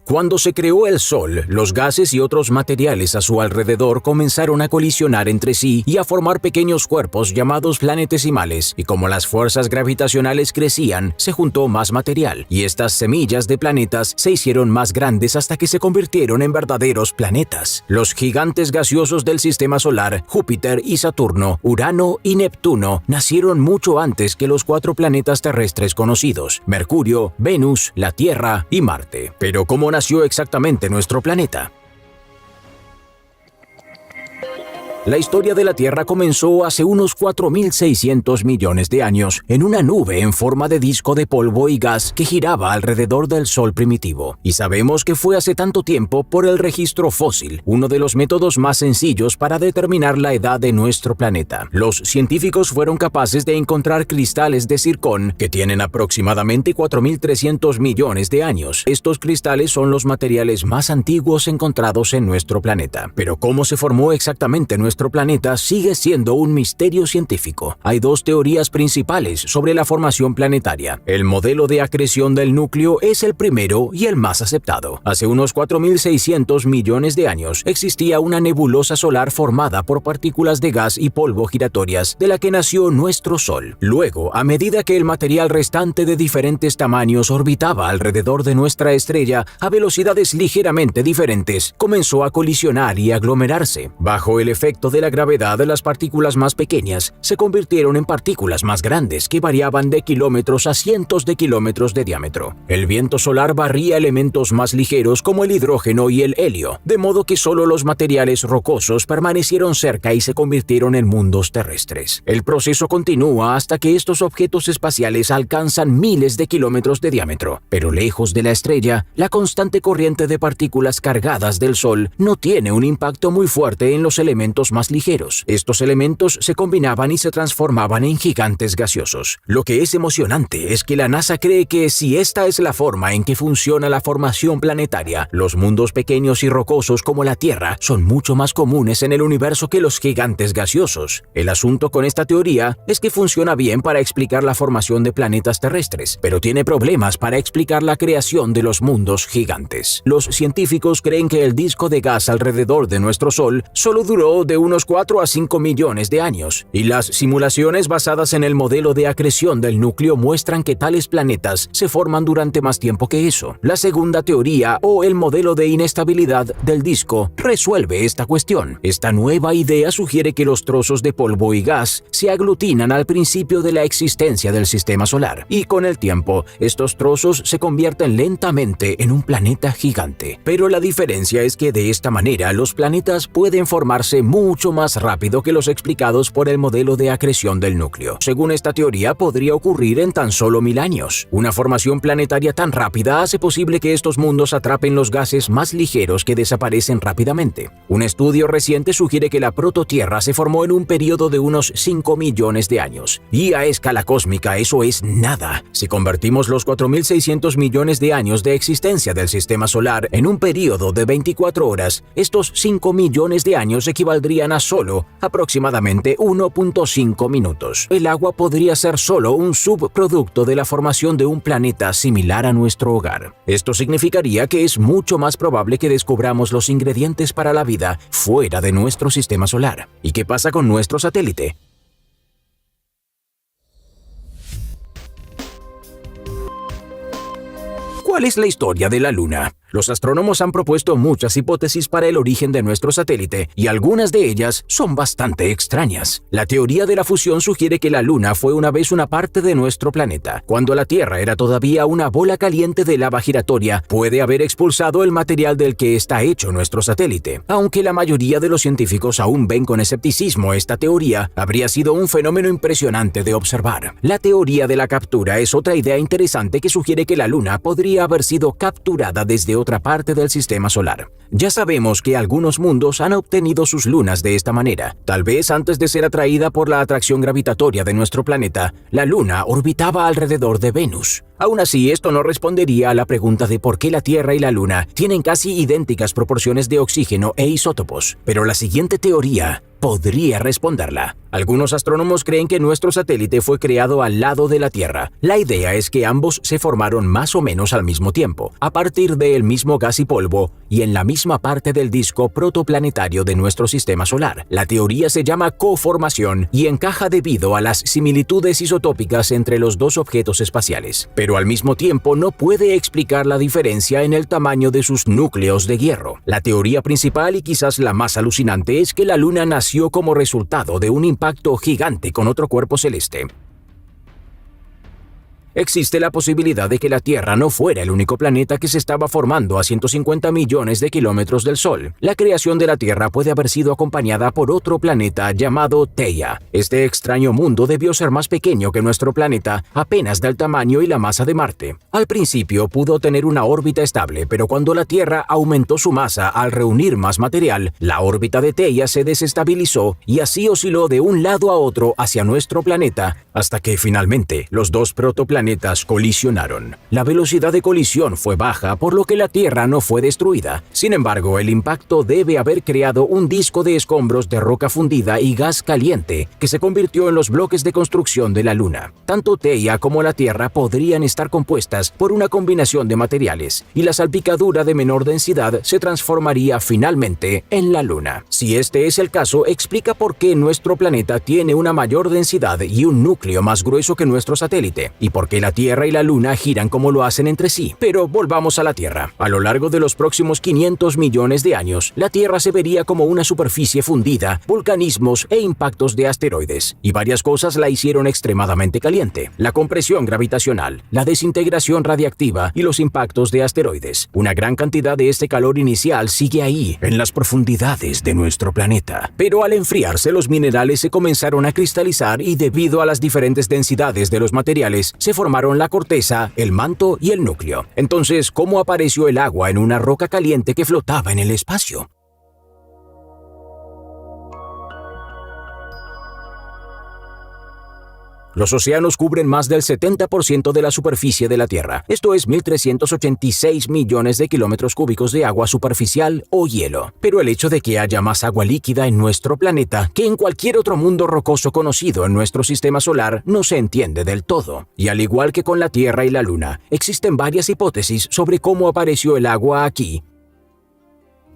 Cuando se creó el Sol, los gases y otros materiales a su alrededor comenzaron a colisionar entre sí y a formar pequeños cuerpos llamados planetesimales, y como las fuerzas gravitacionales crecían, se juntó más material, y estas semillas de planetas se hicieron más grandes hasta que se convirtieron en verdaderos planetas. Los gigantes gaseosos del sistema solar, Júpiter y Saturno, Urano y Neptuno, nacieron mucho antes que los 4 planetas terrestres conocidos, Mercurio, Venus, la Tierra y Marte. Pero ¿cómo nació exactamente nuestro planeta? La historia de la Tierra comenzó hace unos 4.600 millones de años en una nube en forma de disco de polvo y gas que giraba alrededor del Sol primitivo. Y sabemos que fue hace tanto tiempo por el registro fósil, uno de los métodos más sencillos para determinar la edad de nuestro planeta. Los científicos fueron capaces de encontrar cristales de zircón que tienen aproximadamente 4.300 millones de años. Estos cristales son los materiales más antiguos encontrados en nuestro planeta. Pero ¿cómo se formó exactamente nuestro planeta? Sigue siendo un misterio científico. Hay 2 teorías principales sobre la formación planetaria. El modelo de acreción del núcleo es el primero y el más aceptado. Hace unos 4.600 millones de años existía una nebulosa solar formada por partículas de gas y polvo giratorias, de la que nació nuestro Sol. Luego, a medida que el material restante de diferentes tamaños orbitaba alrededor de nuestra estrella a velocidades ligeramente diferentes, comenzó a colisionar y aglomerarse. Bajo el efecto efecto de la gravedad, las partículas más pequeñas se convirtieron en partículas más grandes que variaban de kilómetros a cientos de kilómetros de diámetro. El viento solar barría elementos más ligeros como el hidrógeno y el helio, de modo que solo los materiales rocosos permanecieron cerca y se convirtieron en mundos terrestres. El proceso continúa hasta que estos objetos espaciales alcanzan miles de kilómetros de diámetro, pero lejos de la estrella, la constante corriente de partículas cargadas del Sol no tiene un impacto muy fuerte en los elementos más ligeros. Estos elementos se combinaban y se transformaban en gigantes gaseosos. Lo que es emocionante es que la NASA cree que si esta es la forma en que funciona la formación planetaria, los mundos pequeños y rocosos como la Tierra son mucho más comunes en el universo que los gigantes gaseosos. El asunto con esta teoría es que funciona bien para explicar la formación de planetas terrestres, pero tiene problemas para explicar la creación de los mundos gigantes. Los científicos creen que el disco de gas alrededor de nuestro Sol solo duró de unos 4 a 5 millones de años, y las simulaciones basadas en el modelo de acreción del núcleo muestran que tales planetas se forman durante más tiempo que eso. La segunda teoría, o el modelo de inestabilidad del disco, resuelve esta cuestión. Esta nueva idea sugiere que los trozos de polvo y gas se aglutinan al principio de la existencia del sistema solar, y con el tiempo, estos trozos se convierten lentamente en un planeta gigante. Pero la diferencia es que de esta manera los planetas pueden formarse mucho más rápido que los explicados por el modelo de acreción del núcleo. Según esta teoría, podría ocurrir en tan solo 1000 años. Una formación planetaria tan rápida hace posible que estos mundos atrapen los gases más ligeros que desaparecen rápidamente. Un estudio reciente sugiere que la prototierra se formó en un periodo de unos 5 millones de años. Y a escala cósmica eso es nada. Si convertimos los 4.600 millones de años de existencia del sistema solar en un periodo de 24 horas, estos 5 millones de años equivaldrían a solo aproximadamente 1.5 minutos. El agua podría ser solo un subproducto de la formación de un planeta similar a nuestro hogar. Esto significaría que es mucho más probable que descubramos los ingredientes para la vida fuera de nuestro sistema solar. ¿Y qué pasa con nuestro satélite? ¿Cuál es la historia de la Luna? Los astrónomos han propuesto muchas hipótesis para el origen de nuestro satélite, y algunas de ellas son bastante extrañas. La teoría de la fusión sugiere que la Luna fue una vez una parte de nuestro planeta. Cuando la Tierra era todavía una bola caliente de lava giratoria, puede haber expulsado el material del que está hecho nuestro satélite. Aunque la mayoría de los científicos aún ven con escepticismo esta teoría, habría sido un fenómeno impresionante de observar. La teoría de la captura es otra idea interesante que sugiere que la Luna podría haber sido capturada desde otra parte del sistema solar. Ya sabemos que algunos mundos han obtenido sus lunas de esta manera. Tal vez antes de ser atraída por la atracción gravitatoria de nuestro planeta, la Luna orbitaba alrededor de Venus. Aún así, esto no respondería a la pregunta de por qué la Tierra y la Luna tienen casi idénticas proporciones de oxígeno e isótopos, pero la siguiente teoría podría responderla. Algunos astrónomos creen que nuestro satélite fue creado al lado de la Tierra. La idea es que ambos se formaron más o menos al mismo tiempo, a partir del mismo gas y polvo, y en la misma parte del disco protoplanetario de nuestro sistema solar. La teoría se llama coformación y encaja debido a las similitudes isotópicas entre los dos objetos espaciales, pero al mismo tiempo no puede explicar la diferencia en el tamaño de sus núcleos de hierro. La teoría principal y quizás la más alucinante es que la Luna nació como resultado de un impacto gigante con otro cuerpo celeste. Existe la posibilidad de que la Tierra no fuera el único planeta que se estaba formando a 150 millones de kilómetros del Sol. La creación de la Tierra puede haber sido acompañada por otro planeta llamado Theia. Este extraño mundo debió ser más pequeño que nuestro planeta, apenas del tamaño y la masa de Marte. Al principio pudo tener una órbita estable, pero cuando la Tierra aumentó su masa al reunir más material, la órbita de Theia se desestabilizó y así osciló de un lado a otro hacia nuestro planeta, hasta que finalmente los dos protoplanetas colisionaron. La velocidad de colisión fue baja, por lo que la Tierra no fue destruida. Sin embargo, el impacto debe haber creado un disco de escombros de roca fundida y gas caliente que se convirtió en los bloques de construcción de la Luna. Tanto Theia como la Tierra podrían estar compuestas por una combinación de materiales, y la salpicadura de menor densidad se transformaría finalmente en la Luna. Si este es el caso, explica por qué nuestro planeta tiene una mayor densidad y un núcleo más grueso que nuestro satélite, y por qué que la Tierra y la Luna giran como lo hacen entre sí. Pero volvamos a la Tierra. A lo largo de los próximos 500 millones de años, la Tierra se vería como una superficie fundida, volcanismos e impactos de asteroides. Y varias cosas la hicieron extremadamente caliente: la compresión gravitacional, la desintegración radiactiva y los impactos de asteroides. Una gran cantidad de este calor inicial sigue ahí, en las profundidades de nuestro planeta. Pero al enfriarse, los minerales se comenzaron a cristalizar y debido a las diferentes densidades de los materiales, se formaron la corteza, el manto y el núcleo. Entonces, ¿cómo apareció el agua en una roca caliente que flotaba en el espacio? Los océanos cubren más del 70% de la superficie de la Tierra. Esto es 1.386 millones de kilómetros cúbicos de agua superficial o hielo. Pero el hecho de que haya más agua líquida en nuestro planeta que en cualquier otro mundo rocoso conocido en nuestro sistema solar no se entiende del todo. Y al igual que con la Tierra y la Luna, existen varias hipótesis sobre cómo apareció el agua aquí.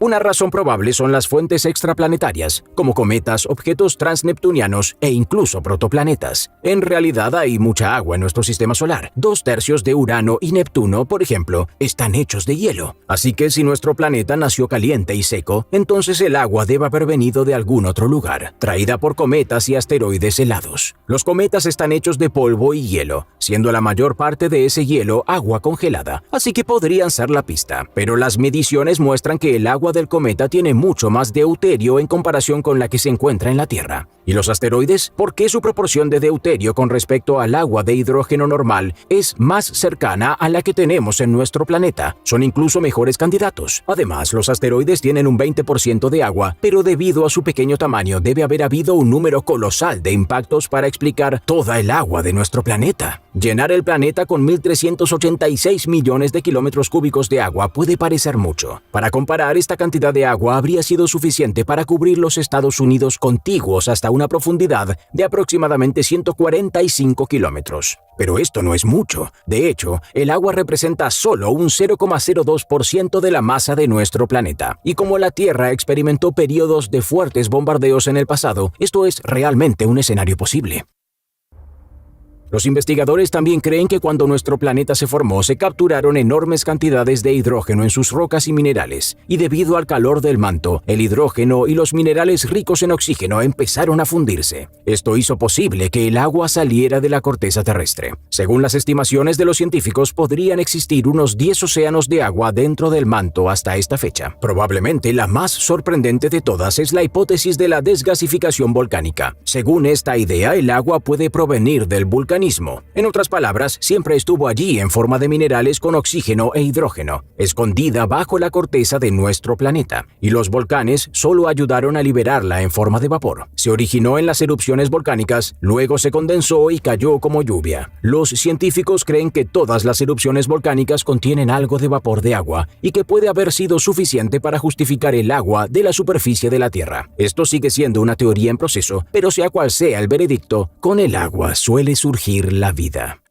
Una razón probable son las fuentes extraplanetarias, como cometas, objetos transneptunianos e incluso protoplanetas. En realidad hay mucha agua en nuestro sistema solar. 2/3 de Urano y Neptuno, por ejemplo, están hechos de hielo. Así que si nuestro planeta nació caliente y seco, entonces el agua debe haber venido de algún otro lugar, traída por cometas y asteroides helados. Los cometas están hechos de polvo y hielo, siendo la mayor parte de ese hielo agua congelada, así que podrían ser la pista. Pero las mediciones muestran que el agua del cometa tiene mucho más deuterio en comparación con la que se encuentra en la Tierra. ¿Y los asteroides? ¿Por qué su proporción de deuterio con respecto al agua de hidrógeno normal es más cercana a la que tenemos en nuestro planeta? Son incluso mejores candidatos. Además, los asteroides tienen un 20% de agua, pero debido a su pequeño tamaño debe haber habido un número colosal de impactos para explicar toda el agua de nuestro planeta. Llenar el planeta con 1.386 millones de kilómetros cúbicos de agua puede parecer mucho. Para comparar, esta cantidad de agua habría sido suficiente para cubrir los Estados Unidos contiguos hasta una profundidad de aproximadamente 145 kilómetros. Pero esto no es mucho. De hecho, el agua representa solo un 0,02% de la masa de nuestro planeta. Y como la Tierra experimentó periodos de fuertes bombardeos en el pasado, esto es realmente un escenario posible. Los investigadores también creen que cuando nuestro planeta se formó, se capturaron enormes cantidades de hidrógeno en sus rocas y minerales, y debido al calor del manto, el hidrógeno y los minerales ricos en oxígeno empezaron a fundirse. Esto hizo posible que el agua saliera de la corteza terrestre. Según las estimaciones de los científicos, podrían existir unos 10 océanos de agua dentro del manto hasta esta fecha. Probablemente la más sorprendente de todas es la hipótesis de la desgasificación volcánica. Según esta idea, el agua puede provenir del vulcanismo. En otras palabras, siempre estuvo allí en forma de minerales con oxígeno e hidrógeno, escondida bajo la corteza de nuestro planeta, y los volcanes solo ayudaron a liberarla en forma de vapor. Se originó en las erupciones volcánicas, luego se condensó y cayó como lluvia. Los científicos creen que todas las erupciones volcánicas contienen algo de vapor de agua y que puede haber sido suficiente para justificar el agua de la superficie de la Tierra. Esto sigue siendo una teoría en proceso, pero sea cual sea el veredicto, con el agua suele surgir la vida.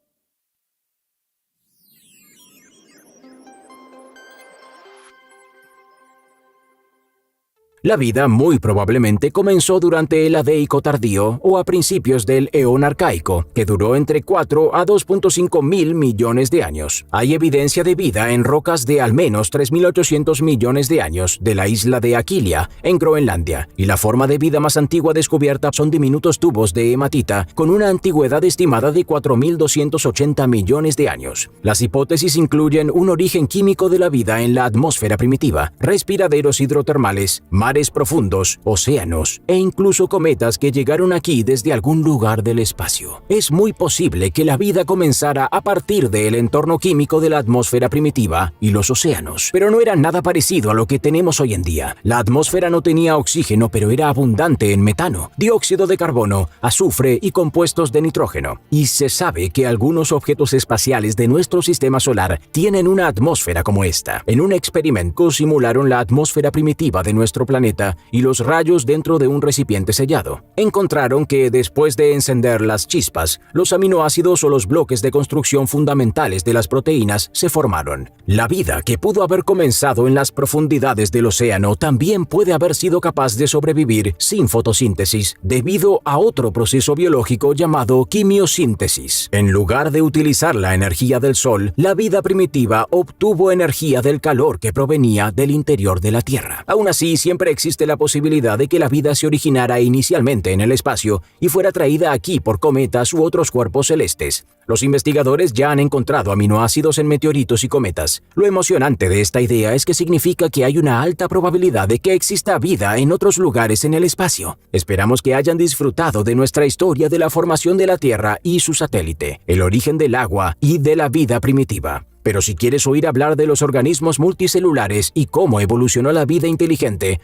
La vida muy probablemente comenzó durante el Adeico tardío o a principios del Eón arcaico, que duró entre 4 a 2.5 mil millones de años. Hay evidencia de vida en rocas de al menos 3.800 millones de años de la isla de Aquilia, en Groenlandia, y la forma de vida más antigua descubierta son diminutos tubos de hematita con una antigüedad estimada de 4.280 millones de años. Las hipótesis incluyen un origen químico de la vida en la atmósfera primitiva, respiraderos hidrotermales, mares profundos, océanos e incluso cometas que llegaron aquí desde algún lugar del espacio. Es muy posible que la vida comenzara a partir del entorno químico de la atmósfera primitiva y los océanos, pero no era nada parecido a lo que tenemos hoy en día. La atmósfera no tenía oxígeno, pero era abundante en metano, dióxido de carbono, azufre y compuestos de nitrógeno. Y se sabe que algunos objetos espaciales de nuestro sistema solar tienen una atmósfera como esta. En un experimento simularon la atmósfera primitiva de nuestro planeta planeta y los rayos dentro de un recipiente sellado. Encontraron que después de encender las chispas, los aminoácidos o los bloques de construcción fundamentales de las proteínas se formaron. La vida que pudo haber comenzado en las profundidades del océano también puede haber sido capaz de sobrevivir sin fotosíntesis debido a otro proceso biológico llamado quimiosíntesis. En lugar de utilizar la energía del sol, la vida primitiva obtuvo energía del calor que provenía del interior de la Tierra. Aún así, siempre existe la posibilidad de que la vida se originara inicialmente en el espacio y fuera traída aquí por cometas u otros cuerpos celestes. Los investigadores ya han encontrado aminoácidos en meteoritos y cometas. Lo emocionante de esta idea es que significa que hay una alta probabilidad de que exista vida en otros lugares en el espacio. Esperamos que hayan disfrutado de nuestra historia de la formación de la Tierra y su satélite, el origen del agua y de la vida primitiva. Pero si quieres oír hablar de los organismos multicelulares y cómo evolucionó la vida inteligente,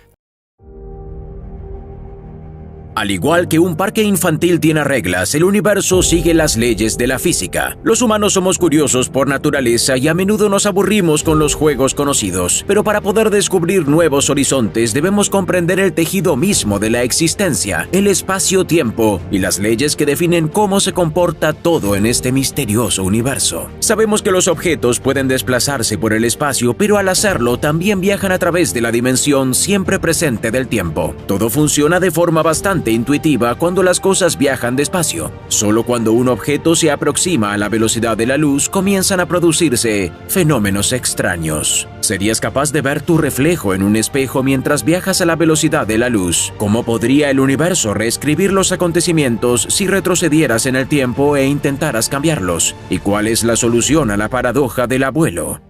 al igual que un parque infantil tiene reglas, el universo sigue las leyes de la física. Los humanos somos curiosos por naturaleza y a menudo nos aburrimos con los juegos conocidos. Pero para poder descubrir nuevos horizontes debemos comprender el tejido mismo de la existencia, el espacio-tiempo y las leyes que definen cómo se comporta todo en este misterioso universo. Sabemos que los objetos pueden desplazarse por el espacio, pero al hacerlo también viajan a través de la dimensión siempre presente del tiempo. Todo funciona de forma bastante intuitiva cuando las cosas viajan despacio. Solo cuando un objeto se aproxima a la velocidad de la luz comienzan a producirse fenómenos extraños. ¿Serías capaz de ver tu reflejo en un espejo mientras viajas a la velocidad de la luz? ¿Cómo podría el universo reescribir los acontecimientos si retrocedieras en el tiempo e intentaras cambiarlos? ¿Y cuál es la solución a la paradoja del abuelo?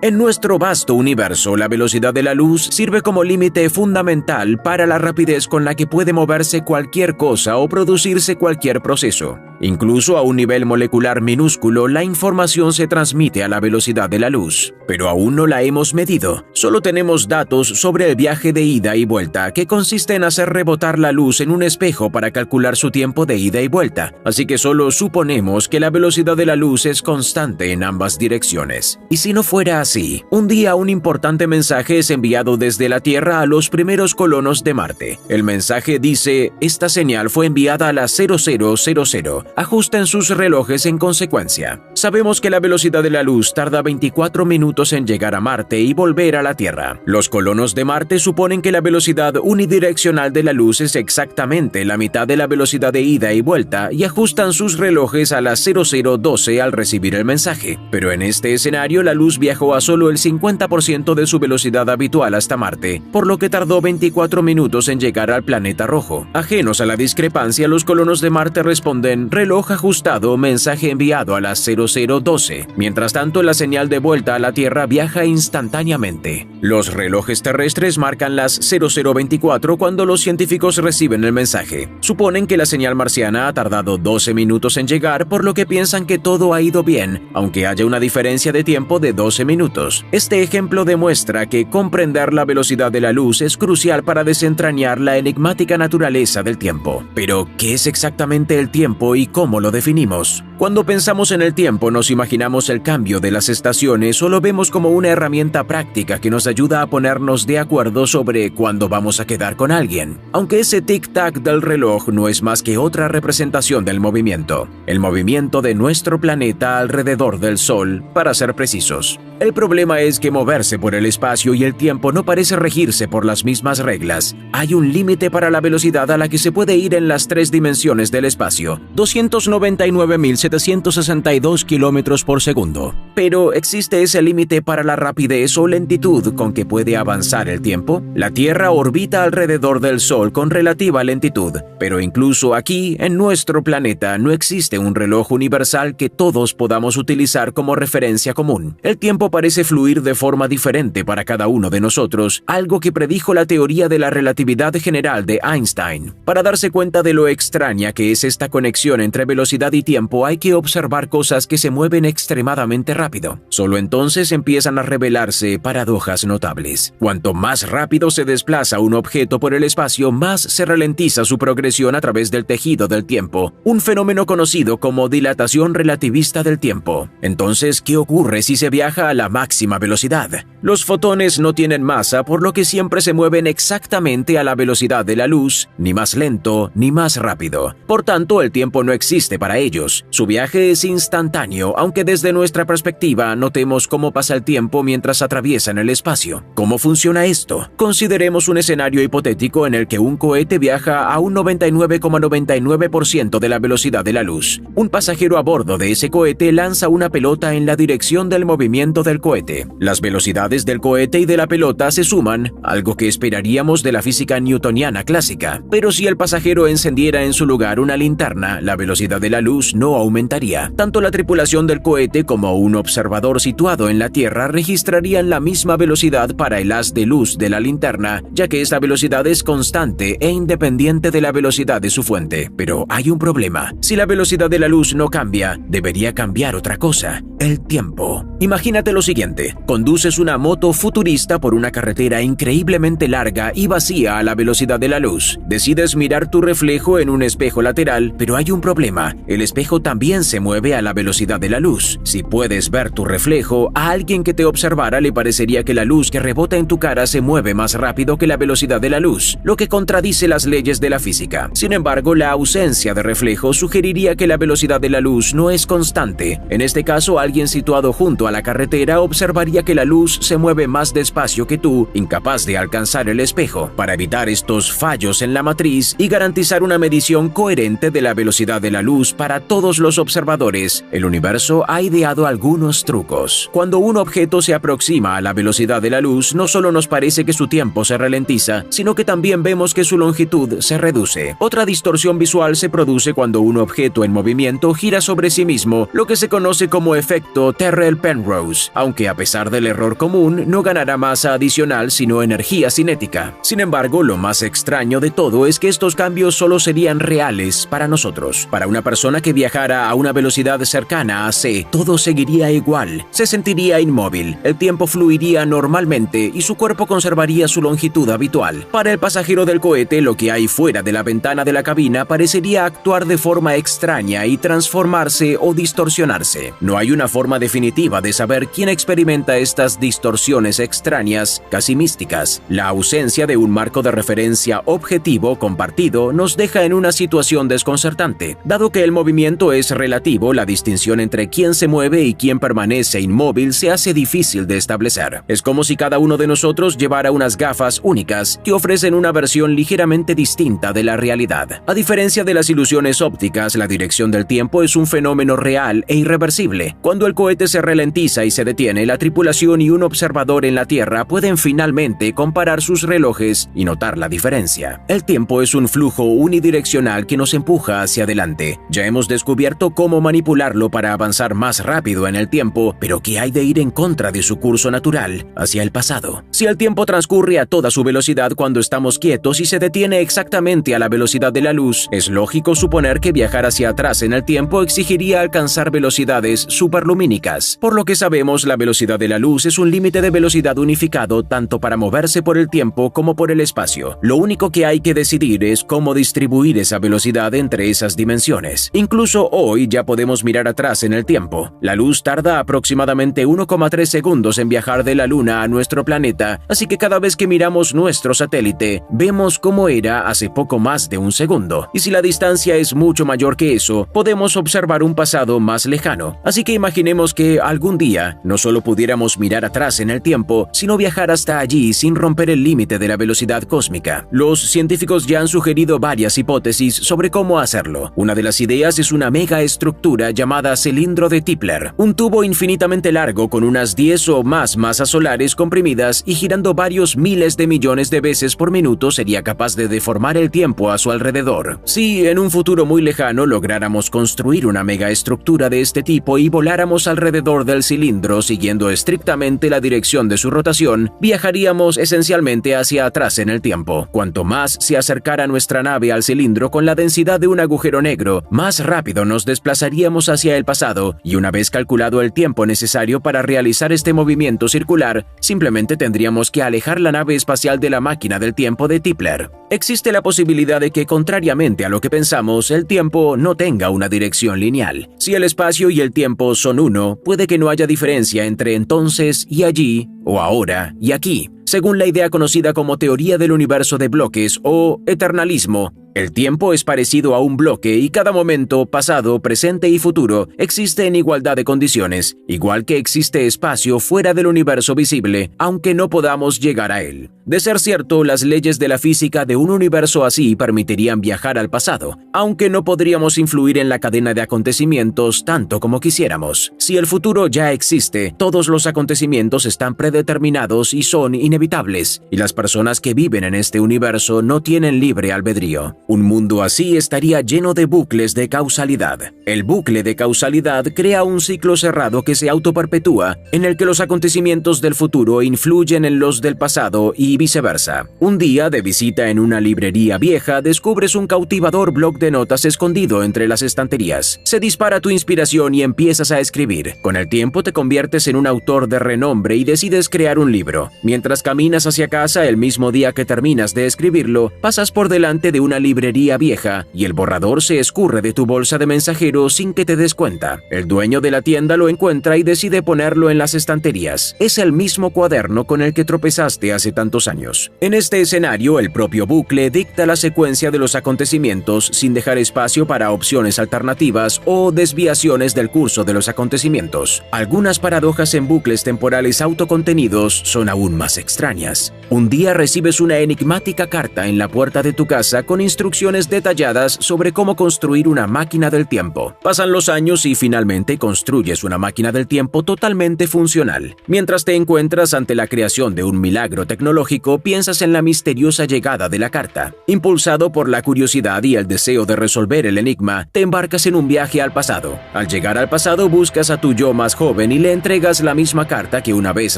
En nuestro vasto universo, la velocidad de la luz sirve como límite fundamental para la rapidez con la que puede moverse cualquier cosa o producirse cualquier proceso. Incluso a un nivel molecular minúsculo, la información se transmite a la velocidad de la luz, pero aún no la hemos medido. Solo tenemos datos sobre el viaje de ida y vuelta, que consiste en hacer rebotar la luz en un espejo para calcular su tiempo de ida y vuelta, así que solo suponemos que la velocidad de la luz es constante en ambas direcciones. Y si no fuera así, un día un importante mensaje es enviado desde la Tierra a los primeros colonos de Marte. El mensaje dice: esta señal fue enviada a las 0000. Ajusten sus relojes en consecuencia. Sabemos que la velocidad de la luz tarda 24 minutos en llegar a Marte y volver a la Tierra. Los colonos de Marte suponen que la velocidad unidireccional de la luz es exactamente la mitad de la velocidad de ida y vuelta y ajustan sus relojes a las 0012 al recibir el mensaje. Pero en este escenario la luz viajó a solo el 50% de su velocidad habitual hasta Marte, por lo que tardó 24 minutos en llegar al planeta rojo. Ajenos a la discrepancia, los colonos de Marte responden: reloj ajustado, mensaje enviado a las 0012. Mientras tanto, la señal de vuelta a la Tierra viaja instantáneamente. Los relojes terrestres marcan las 0024 cuando los científicos reciben el mensaje. Suponen que la señal marciana ha tardado 12 minutos en llegar, por lo que piensan que todo ha ido bien, aunque haya una diferencia de tiempo de 12 minutos. Este ejemplo demuestra que comprender la velocidad de la luz es crucial para desentrañar la enigmática naturaleza del tiempo. Pero, ¿qué es exactamente el tiempo y cómo lo definimos? Cuando pensamos en el tiempo, nos imaginamos el cambio de las estaciones o lo vemos como una herramienta práctica que nos ayuda a ponernos de acuerdo sobre cuándo vamos a quedar con alguien. Aunque ese tic-tac del reloj no es más que otra representación del movimiento. El movimiento de nuestro planeta alrededor del Sol, para ser precisos. El problema es que moverse por el espacio y el tiempo no parece regirse por las mismas reglas. Hay un límite para la velocidad a la que se puede ir en las tres dimensiones del espacio: 299.762 kilómetros por segundo. Pero, ¿existe ese límite para la rapidez o lentitud con que puede avanzar el tiempo? La Tierra orbita alrededor del Sol con relativa lentitud, pero incluso aquí, en nuestro planeta, no existe un reloj universal que todos podamos utilizar como referencia común. El tiempo parece fluir de forma diferente para cada uno de nosotros, algo que predijo la teoría de la relatividad general de Einstein. Para darse cuenta de lo extraña que es esta conexión entre velocidad y tiempo, hay que observar cosas que se mueven extremadamente rápido. Solo entonces empiezan a revelarse paradojas notables. Cuanto más rápido se desplaza un objeto por el espacio, más se ralentiza su progresión a través del tejido del tiempo, un fenómeno conocido como dilatación relativista del tiempo. Entonces, ¿qué ocurre si se viaja a la máxima velocidad? Los fotones no tienen masa, por lo que siempre se mueven exactamente a la velocidad de la luz, ni más lento ni más rápido. Por tanto, el tiempo no existe para ellos. Su viaje es instantáneo, aunque desde nuestra perspectiva notemos cómo pasa el tiempo mientras atraviesan el espacio. ¿Cómo funciona esto? Consideremos un escenario hipotético en el que un cohete viaja a un 99,99% de la velocidad de la luz. Un pasajero a bordo de ese cohete lanza una pelota en la dirección del movimiento del cohete. Las velocidades del cohete y de la pelota se suman, algo que esperaríamos de la física newtoniana clásica. Pero si el pasajero encendiera en su lugar una linterna, la velocidad de la luz no aumentaría. Tanto la tripulación del cohete como un observador situado en la Tierra registrarían la misma velocidad para el haz de luz de la linterna, ya que esta velocidad es constante e independiente de la velocidad de su fuente. Pero hay un problema. Si la velocidad de la luz no cambia, debería cambiar otra cosa: el tiempo. Imagínate lo siguiente: conduces una moto futurista por una carretera increíblemente larga y vacía a la velocidad de la luz. Decides mirar tu reflejo en un espejo lateral, pero hay un problema: el espejo también se mueve a la velocidad de la luz. Si puedes ver tu reflejo, a alguien que te observara le parecería que la luz que rebota en tu cara se mueve más rápido que la velocidad de la luz, lo que contradice las leyes de la física. Sin embargo, la ausencia de reflejo sugeriría que la velocidad de la luz no es constante. En este caso, alguien situado junto a la carretera observaría que la luz se mueve más despacio que tú, incapaz de alcanzar el espejo. Para evitar estos fallos en la matriz y garantizar una medición coherente de la velocidad de la luz para todos los observadores, el universo ha ideado algunos trucos. Cuando un objeto se aproxima a la velocidad de la luz, no solo nos parece que su tiempo se ralentiza, sino que también vemos que su longitud se reduce. Otra distorsión visual se produce cuando un objeto en movimiento gira sobre sí mismo, lo que se conoce como efecto Terrell-Penrose, aunque a pesar del error común, no ganará masa adicional sino energía cinética. Sin embargo, lo más extraño de todo es que estos cambios solo serían reales para nosotros. Para una persona que viajara a una velocidad cercana a c, todo seguiría igual. Se sentiría inmóvil, el tiempo fluiría normalmente y su cuerpo conservaría su longitud habitual. Para el pasajero del cohete, lo que hay fuera de la ventana de la cabina parecería actuar de forma extraña y transformarse o distorsionarse. No hay una forma definitiva de saber quién experimenta estas distorsiones extrañas, casi místicas. La ausencia de un marco de referencia objetivo compartido nos deja en una situación desconcertante. Dado que el movimiento es relativo, la distinción entre quién se mueve y quién permanece inmóvil se hace difícil de establecer. Es como si cada uno de nosotros llevara unas gafas únicas que ofrecen una versión ligeramente distinta de la realidad. A diferencia de las ilusiones ópticas, la dirección del tiempo es un fenómeno real e irreversible. Cuando el cohete se ralentiza y se detiene, la tripulación y un observador en la Tierra pueden finalmente comparar sus relojes y notar la diferencia. El tiempo es un flujo unidireccional que nos empuja hacia adelante. Ya hemos descubierto cómo manipularlo para avanzar más rápido en el tiempo, pero ¿qué hay de ir en contra de su curso natural, hacia el pasado? Si el tiempo transcurre a toda su velocidad cuando estamos quietos y se detiene exactamente a la velocidad de la luz, es lógico suponer que viajar hacia atrás en el tiempo exigiría alcanzar velocidades superlumínicas. Por lo que sabemos, la velocidad de la luz es un límite de velocidad unificado tanto para moverse por el tiempo como por el espacio. Lo único que hay que decidir es cómo distribuir esa velocidad entre esas dimensiones. Incluso hoy ya podemos mirar atrás en el tiempo. La luz tarda aproximadamente 1,3 segundos en viajar de la Luna a nuestro planeta, así que cada vez que miramos nuestro satélite, vemos cómo era hace poco más de un segundo. Y si la distancia es mucho mayor que eso, podemos observar un pasado más lejano. Así que imaginemos que algún día no solo pudiéramos mirar atrás en el tiempo, sino viajar hasta allí sin romper el límite de la velocidad cósmica. Los científicos ya han sugerido varias hipótesis sobre cómo hacerlo. Una de las ideas es una megaestructura llamada cilindro de Tipler, un tubo infinitamente largo con unas 10 o más masas solares comprimidas y girando varios miles de millones de veces por minuto sería capaz de deformar el tiempo a su alrededor. Si en un futuro muy lejano lográramos construir una megaestructura de este tipo y voláramos alrededor del cilindro siguiendo estrictamente la dirección de su rotación, viajaríamos esencialmente hacia atrás en el tiempo. Cuanto más se acercara nuestra nave al cilindro con la densidad de un agujero negro, más rápido nos nos desplazaríamos hacia el pasado y una vez calculado el tiempo necesario para realizar este movimiento circular, simplemente tendríamos que alejar la nave espacial de la máquina del tiempo de Tipler. Existe la posibilidad de que, contrariamente a lo que pensamos, el tiempo no tenga una dirección lineal. Si el espacio y el tiempo son uno, puede que no haya diferencia entre entonces y allí, o ahora y aquí. Según la idea conocida como teoría del universo de bloques o eternalismo, el tiempo es parecido a un bloque y cada momento, pasado, presente y futuro, existe en igualdad de condiciones, igual que existe espacio fuera del universo visible, aunque no podamos llegar a él. De ser cierto, las leyes de la física de un universo así permitirían viajar al pasado, aunque no podríamos influir en la cadena de acontecimientos tanto como quisiéramos. Si el futuro ya existe, todos los acontecimientos están predeterminados y son inevitables, y las personas que viven en este universo no tienen libre albedrío. Un mundo así estaría lleno de bucles de causalidad. El bucle de causalidad crea un ciclo cerrado que se autoperpetúa, en el que los acontecimientos del futuro influyen en los del pasado y viceversa. Un día, de visita en una librería vieja, descubres un cautivador bloc de notas escondido entre las estanterías. Se dispara tu inspiración y empiezas a escribir. Con el tiempo te conviertes en un autor de renombre y decides crear un libro. Mientras caminas hacia casa, el mismo día que terminas de escribirlo, pasas por delante de una librería vieja y el borrador se escurre de tu bolsa de mensajero sin que te des cuenta. El dueño de la tienda lo encuentra y decide ponerlo en las estanterías. Es el mismo cuaderno con el que tropezaste hace tantos años. En este escenario, el propio bucle dicta la secuencia de los acontecimientos sin dejar espacio para opciones alternativas o desviaciones del curso de los acontecimientos. Algunas paradojas en bucles temporales autocontenidos son aún más extrañas. Un día recibes una enigmática carta en la puerta de tu casa con instrucciones detalladas sobre cómo construir una máquina del tiempo. Pasan los años y finalmente construyes una máquina del tiempo totalmente funcional. Mientras te encuentras ante la creación de un milagro tecnológico, piensas en la misteriosa llegada de la carta. Impulsado por la curiosidad y el deseo de resolver el enigma, te embarcas en un viaje al pasado. Al llegar al pasado, buscas a tu yo más joven y le entregas la misma carta que una vez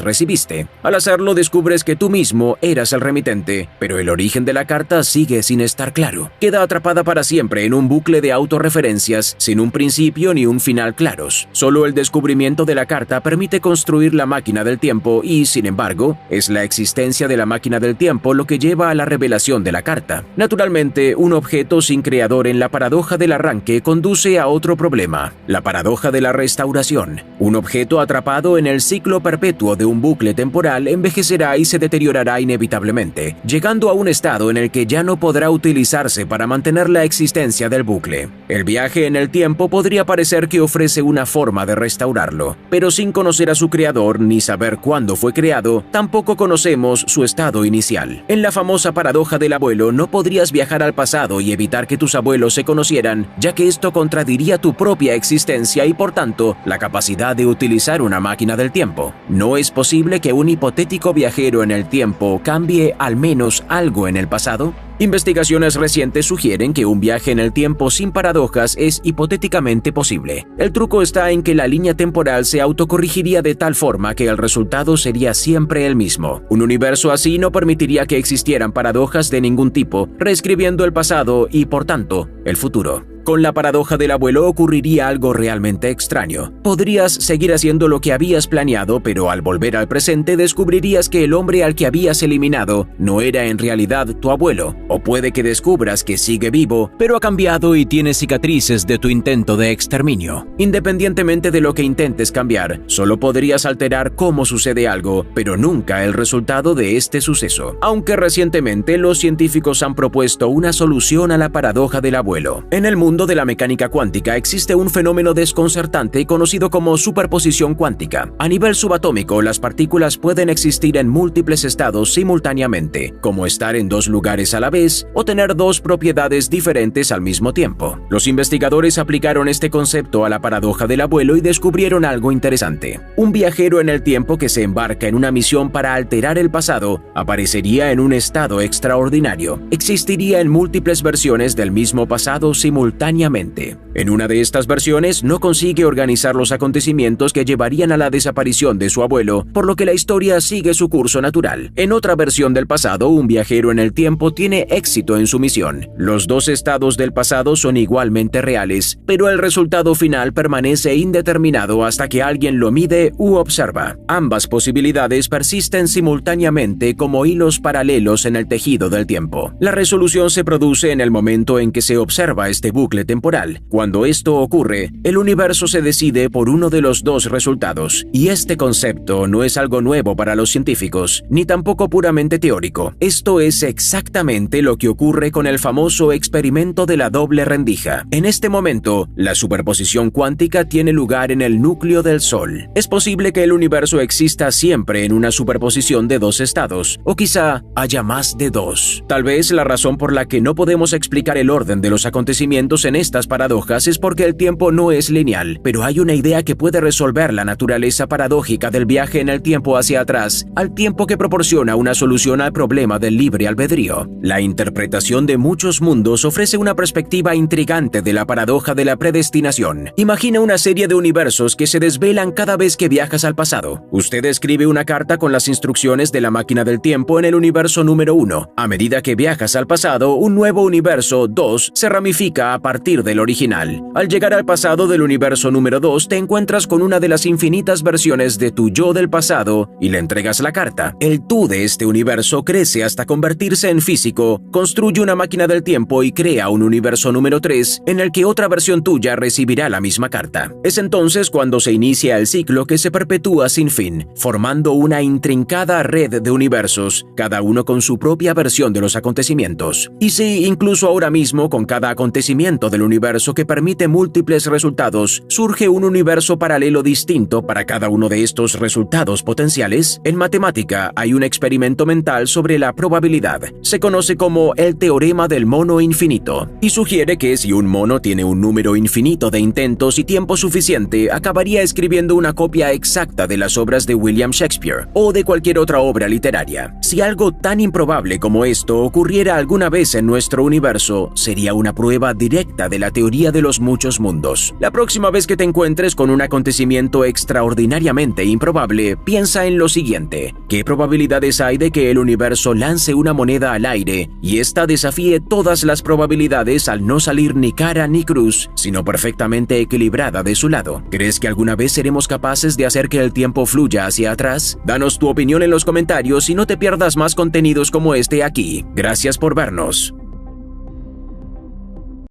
recibiste. Al hacerlo, descubres que tú mismo eras el remitente, pero el origen de la carta sigue sin estar claro. Queda atrapada para siempre en un bucle de autorreferencias sin un principio ni un final claros. Solo el descubrimiento de la carta permite construir la máquina del tiempo y, sin embargo, es la existencia de la máquina del tiempo lo que lleva a la revelación de la carta. Naturalmente, un objeto sin creador en la paradoja del arranque conduce a otro problema, la paradoja de la restauración. Un objeto atrapado en el ciclo perpetuo de un bucle temporal envejecerá y se deteriorará inevitablemente, llegando a un estado en el que ya no podrá utilizarse para mantener la existencia del bucle. El viaje en el tiempo podría parecer que ofrece una forma de restaurarlo, pero sin conocer a su creador ni saber cuándo fue creado, tampoco conocemos su estado inicial. En la famosa paradoja del abuelo, no podrías viajar al pasado y evitar que tus abuelos se conocieran, ya que esto contradiría tu propia existencia y, por tanto, la capacidad de utilizar una máquina del tiempo. ¿No es posible que un hipotético viajero en el tiempo cambie al menos algo en el pasado? Investigaciones recientes sugieren que un viaje en el tiempo sin paradojas es hipotéticamente posible. El truco está en que la línea temporal se autocorrigiría de tal forma que el resultado sería siempre el mismo. Un universo así no permitiría que existieran paradojas de ningún tipo, reescribiendo el pasado y, por tanto, el futuro. Con la paradoja del abuelo ocurriría algo realmente extraño. Podrías seguir haciendo lo que habías planeado, pero al volver al presente descubrirías que el hombre al que habías eliminado no era en realidad tu abuelo. O puede que descubras que sigue vivo, pero ha cambiado y tiene cicatrices de tu intento de exterminio. Independientemente de lo que intentes cambiar, solo podrías alterar cómo sucede algo, pero nunca el resultado de este suceso. Aunque recientemente los científicos han propuesto una solución a la paradoja del abuelo. En el mundo de la mecánica cuántica existe un fenómeno desconcertante conocido como superposición cuántica. A nivel subatómico, las partículas pueden existir en múltiples estados simultáneamente, como estar en dos lugares a la vez o tener dos propiedades diferentes al mismo tiempo. Los investigadores aplicaron este concepto a la paradoja del abuelo y descubrieron algo interesante. Un viajero en el tiempo que se embarca en una misión para alterar el pasado aparecería en un estado extraordinario. Existiría en múltiples versiones del mismo pasado simultáneamente simultáneamente. En una de estas versiones no consigue organizar los acontecimientos que llevarían a la desaparición de su abuelo, por lo que la historia sigue su curso natural. En otra versión del pasado, un viajero en el tiempo tiene éxito en su misión. Los dos estados del pasado son igualmente reales, pero el resultado final permanece indeterminado hasta que alguien lo mide u observa. Ambas posibilidades persisten simultáneamente como hilos paralelos en el tejido del tiempo. La resolución se produce en el momento en que se observa este bucle temporal. Cuando esto ocurre, el universo se decide por uno de los dos resultados, y este concepto no es algo nuevo para los científicos, ni tampoco puramente teórico. Esto es exactamente lo que ocurre con el famoso experimento de la doble rendija. En este momento, la superposición cuántica tiene lugar en el núcleo del Sol. Es posible que el universo exista siempre en una superposición de dos estados, o quizá haya más de dos. Tal vez la razón por la que no podemos explicar el orden de los acontecimientos en estas paradojas es porque el tiempo no es lineal, pero hay una idea que puede resolver la naturaleza paradójica del viaje en el tiempo hacia atrás, al tiempo que proporciona una solución al problema del libre albedrío. La interpretación de muchos mundos ofrece una perspectiva intrigante de la paradoja de la predestinación. Imagina una serie de universos que se desvelan cada vez que viajas al pasado. Usted escribe una carta con las instrucciones de la máquina del tiempo en el universo número 1. A medida que viajas al pasado, un nuevo universo 2 se ramifica a partir del original. Al llegar al pasado del universo número 2, te encuentras con una de las infinitas versiones de tu yo del pasado y le entregas la carta. El tú de este universo crece hasta convertirse en físico, construye una máquina del tiempo y crea un universo número 3 en el que otra versión tuya recibirá la misma carta. Es entonces cuando se inicia el ciclo que se perpetúa sin fin, formando una intrincada red de universos, cada uno con su propia versión de los acontecimientos. Y sí, incluso ahora mismo, con cada acontecimiento del universo que permite múltiples resultados, surge un universo paralelo distinto para cada uno de estos resultados potenciales. En matemática hay un experimento mental sobre la probabilidad. Se conoce como el teorema del mono infinito, y sugiere que si un mono tiene un número infinito de intentos y tiempo suficiente, acabaría escribiendo una copia exacta de las obras de William Shakespeare o de cualquier otra obra literaria. Si algo tan improbable como esto ocurriera alguna vez en nuestro universo, sería una prueba directa de la teoría de los muchos mundos. La próxima vez que te encuentres con un acontecimiento extraordinariamente improbable, piensa en lo siguiente: ¿qué probabilidades hay de que el universo lance una moneda al aire y ésta desafíe todas las probabilidades al no salir ni cara ni cruz, sino perfectamente equilibrada de su lado? ¿Crees que alguna vez seremos capaces de hacer que el tiempo fluya hacia atrás? Danos tu opinión en los comentarios y no te pierdas más contenidos como este aquí. Gracias por vernos.